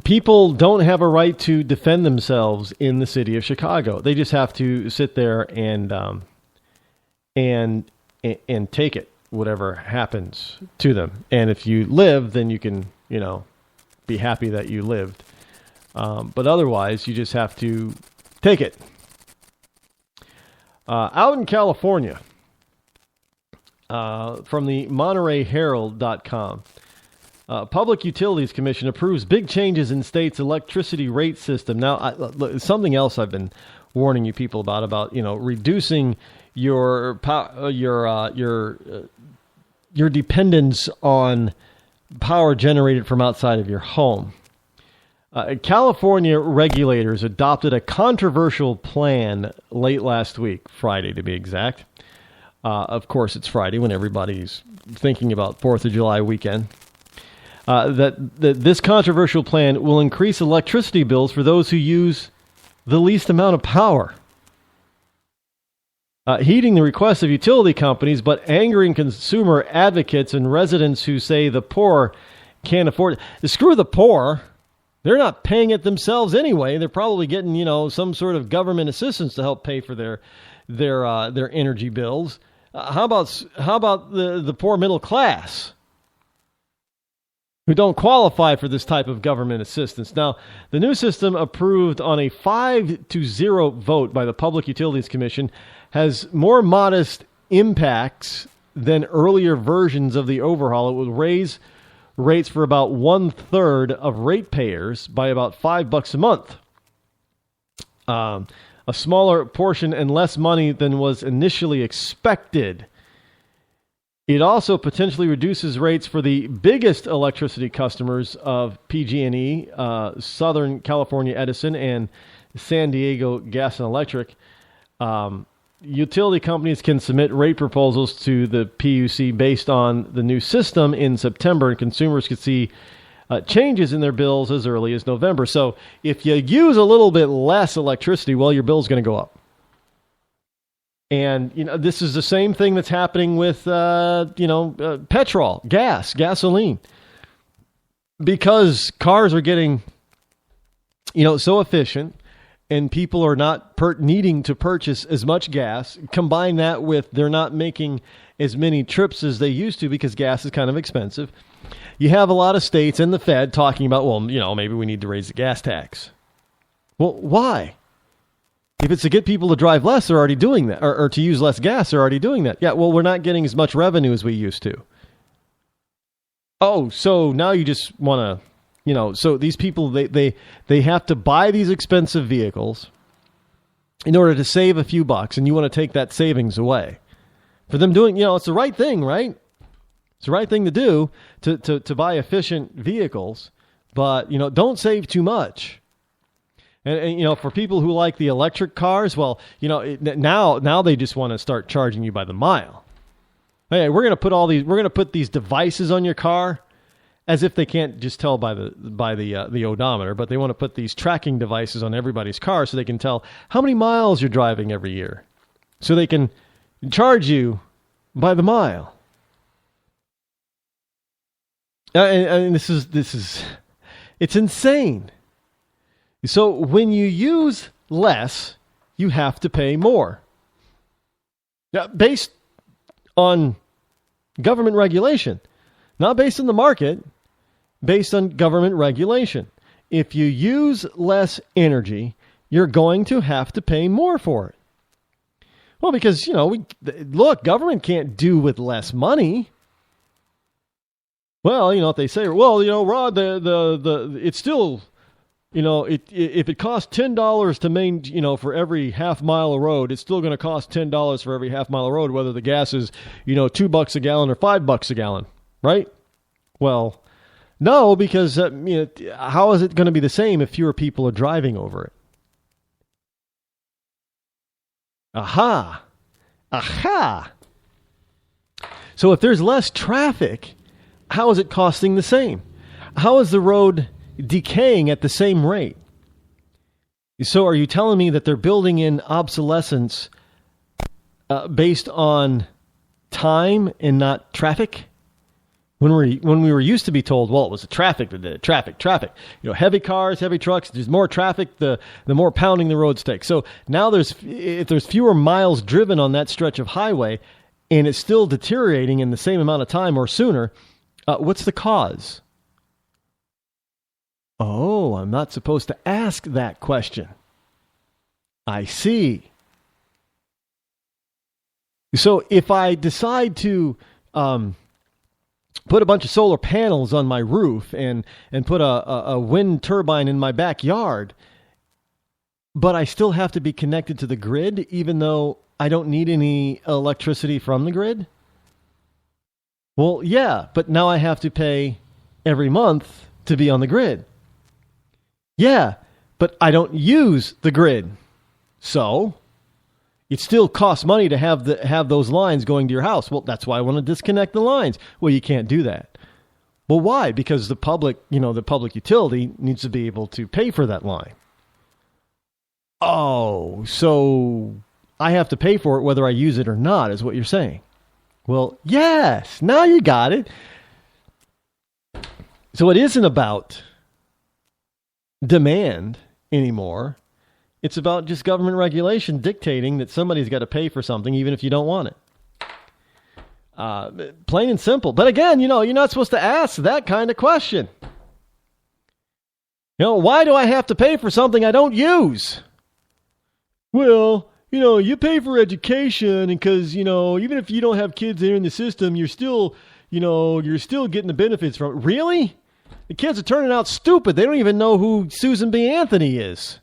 people don't have a right to defend themselves in the city of Chicago. They just have to sit there and take it, whatever happens to them. And if you live, then you can, be happy that you lived. But otherwise, you just have to take it. Out in California, from the MontereyHerald.com, Public Utilities Commission approves big changes in state's electricity rate system. Now, something else I've been warning you people about reducing your dependence on power generated from outside of your home. California regulators adopted a controversial plan late last week, Friday to be exact. Of course, it's Friday when everybody's thinking about 4th of July weekend. That this controversial plan will increase electricity bills for those who use the least amount of power. Heeding the requests of utility companies, but angering consumer advocates and residents who say the poor can't afford it. Screw the poor. They're not paying it themselves anyway. They're probably getting, some sort of government assistance to help pay for their energy bills. How about the poor middle class who don't qualify for this type of government assistance? Now, the new system, approved on a 5-0 vote by the Public Utilities Commission, has more modest impacts than earlier versions of the overhaul. It will raise rates for about 1/3 of ratepayers by about $5 a month. A smaller portion and less money than was initially expected. It also potentially reduces rates for the biggest electricity customers of PG&E, Southern California Edison, and San Diego Gas and Electric. Utility companies can submit rate proposals to the PUC based on the new system in September, and consumers could see changes in their bills as early as November. So if you use a little bit less electricity, well, your bill's going to go up. And, this is the same thing that's happening with, petrol, gasoline. Because cars are getting, so efficient, and people are not needing to purchase as much gas. Combine that with they're not making as many trips as they used to because gas is kind of expensive. You have a lot of states and the Fed talking about, well, maybe we need to raise the gas tax. Well, why? If it's to get people to drive less, they're already doing that. Or to use less gas, they're already doing that. Yeah, well, we're not getting as much revenue as we used to. Oh, so now you just want to... so these people, they have to buy these expensive vehicles in order to save a few bucks, and you want to take that savings away. For them doing, it's the right thing, right? It's the right thing to do to buy efficient vehicles, but, don't save too much. And for people who like the electric cars, well, now they just want to start charging you by the mile. Hey, we're going to put these devices on your car. As if they can't just tell by the odometer, but they want to put these tracking devices on everybody's car so they can tell how many miles you're driving every year, so they can charge you by the mile. And this is it's insane. So when you use less, you have to pay more. Now, based on government regulation. Not based on the market. based on government regulation. If you use less energy, you're going to have to pay more for it. Well, because, look, government can't do with less money. Well, if they say, well, Rod, it's still, if it costs $10 to for every half mile of road, it's still going to cost $10 for every half mile of road, whether the gas is, $2 a gallon or $5 a gallon, right? Well, no, because how is it going to be the same if fewer people are driving over it? Aha. So if there's less traffic, how is it costing the same? How is the road decaying at the same rate? So are you telling me that they're building in obsolescence based on time and not traffic? When we were used to be told, well, it was the traffic that did it. Traffic. Heavy cars, heavy trucks, there's more traffic, the more pounding the roads take. So now if there's fewer miles driven on that stretch of highway and it's still deteriorating in the same amount of time or sooner, what's the cause? Oh, I'm not supposed to ask that question. I see. So if I decide to put a bunch of solar panels on my roof and put a wind turbine in my backyard, but I still have to be connected to the grid, even though I don't need any electricity from the grid? Well, yeah, but now I have to pay every month to be on the grid. Yeah, but I don't use the grid. So it still costs money to have those lines going to your house. Well, that's why I want to disconnect the lines. Well, you can't do that. Well, why? Because the public utility needs to be able to pay for that line. Oh, so I have to pay for it whether I use it or not, is what you're saying. Well, yes, now you got it. So it isn't about demand anymore. It's about just government regulation dictating that somebody's got to pay for something even if you don't want it. Plain and simple. But again, you're not supposed to ask that kind of question. Why do I have to pay for something I don't use? Well, you pay for education because, even if you don't have kids in the system, you're still getting the benefits from it. Really? The kids are turning out stupid. They don't even know who Susan B. Anthony is.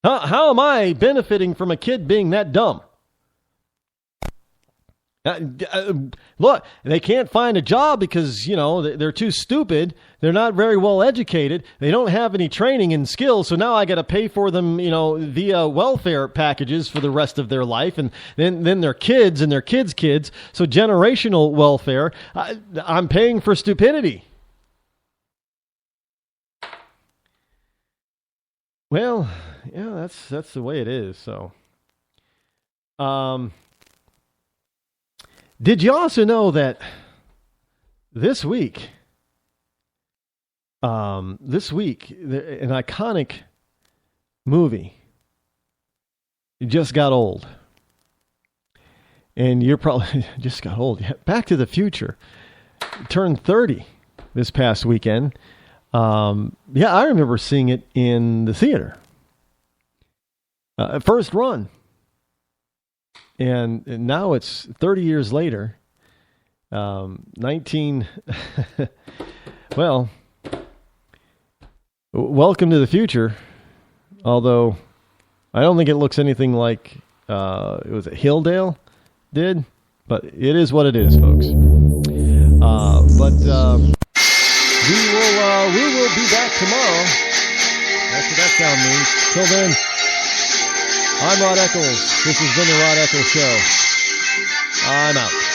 How am I benefiting from a kid being that dumb? Look, they can't find a job because, they're too stupid. They're not very well educated. They don't have any training and skills. So now I got to pay for them, via welfare packages for the rest of their life. And then their kids and their kids' kids. So generational welfare. I'm paying for stupidity. Well, yeah, that's the way it is. So, did you also know that this week, an iconic movie just got old, and you're probably just got old. Back to the Future turned 30 this past weekend. I remember seeing it in the theater. First run. And now it's 30 years later. Welcome to the future. Although, I don't think it looks anything like, it was Hilldale did. But it is what it is, folks. We will be back tomorrow. That's what that sound means. Till then, I'm Rod Eccles. This has been the Rod Eccles Show. I'm out.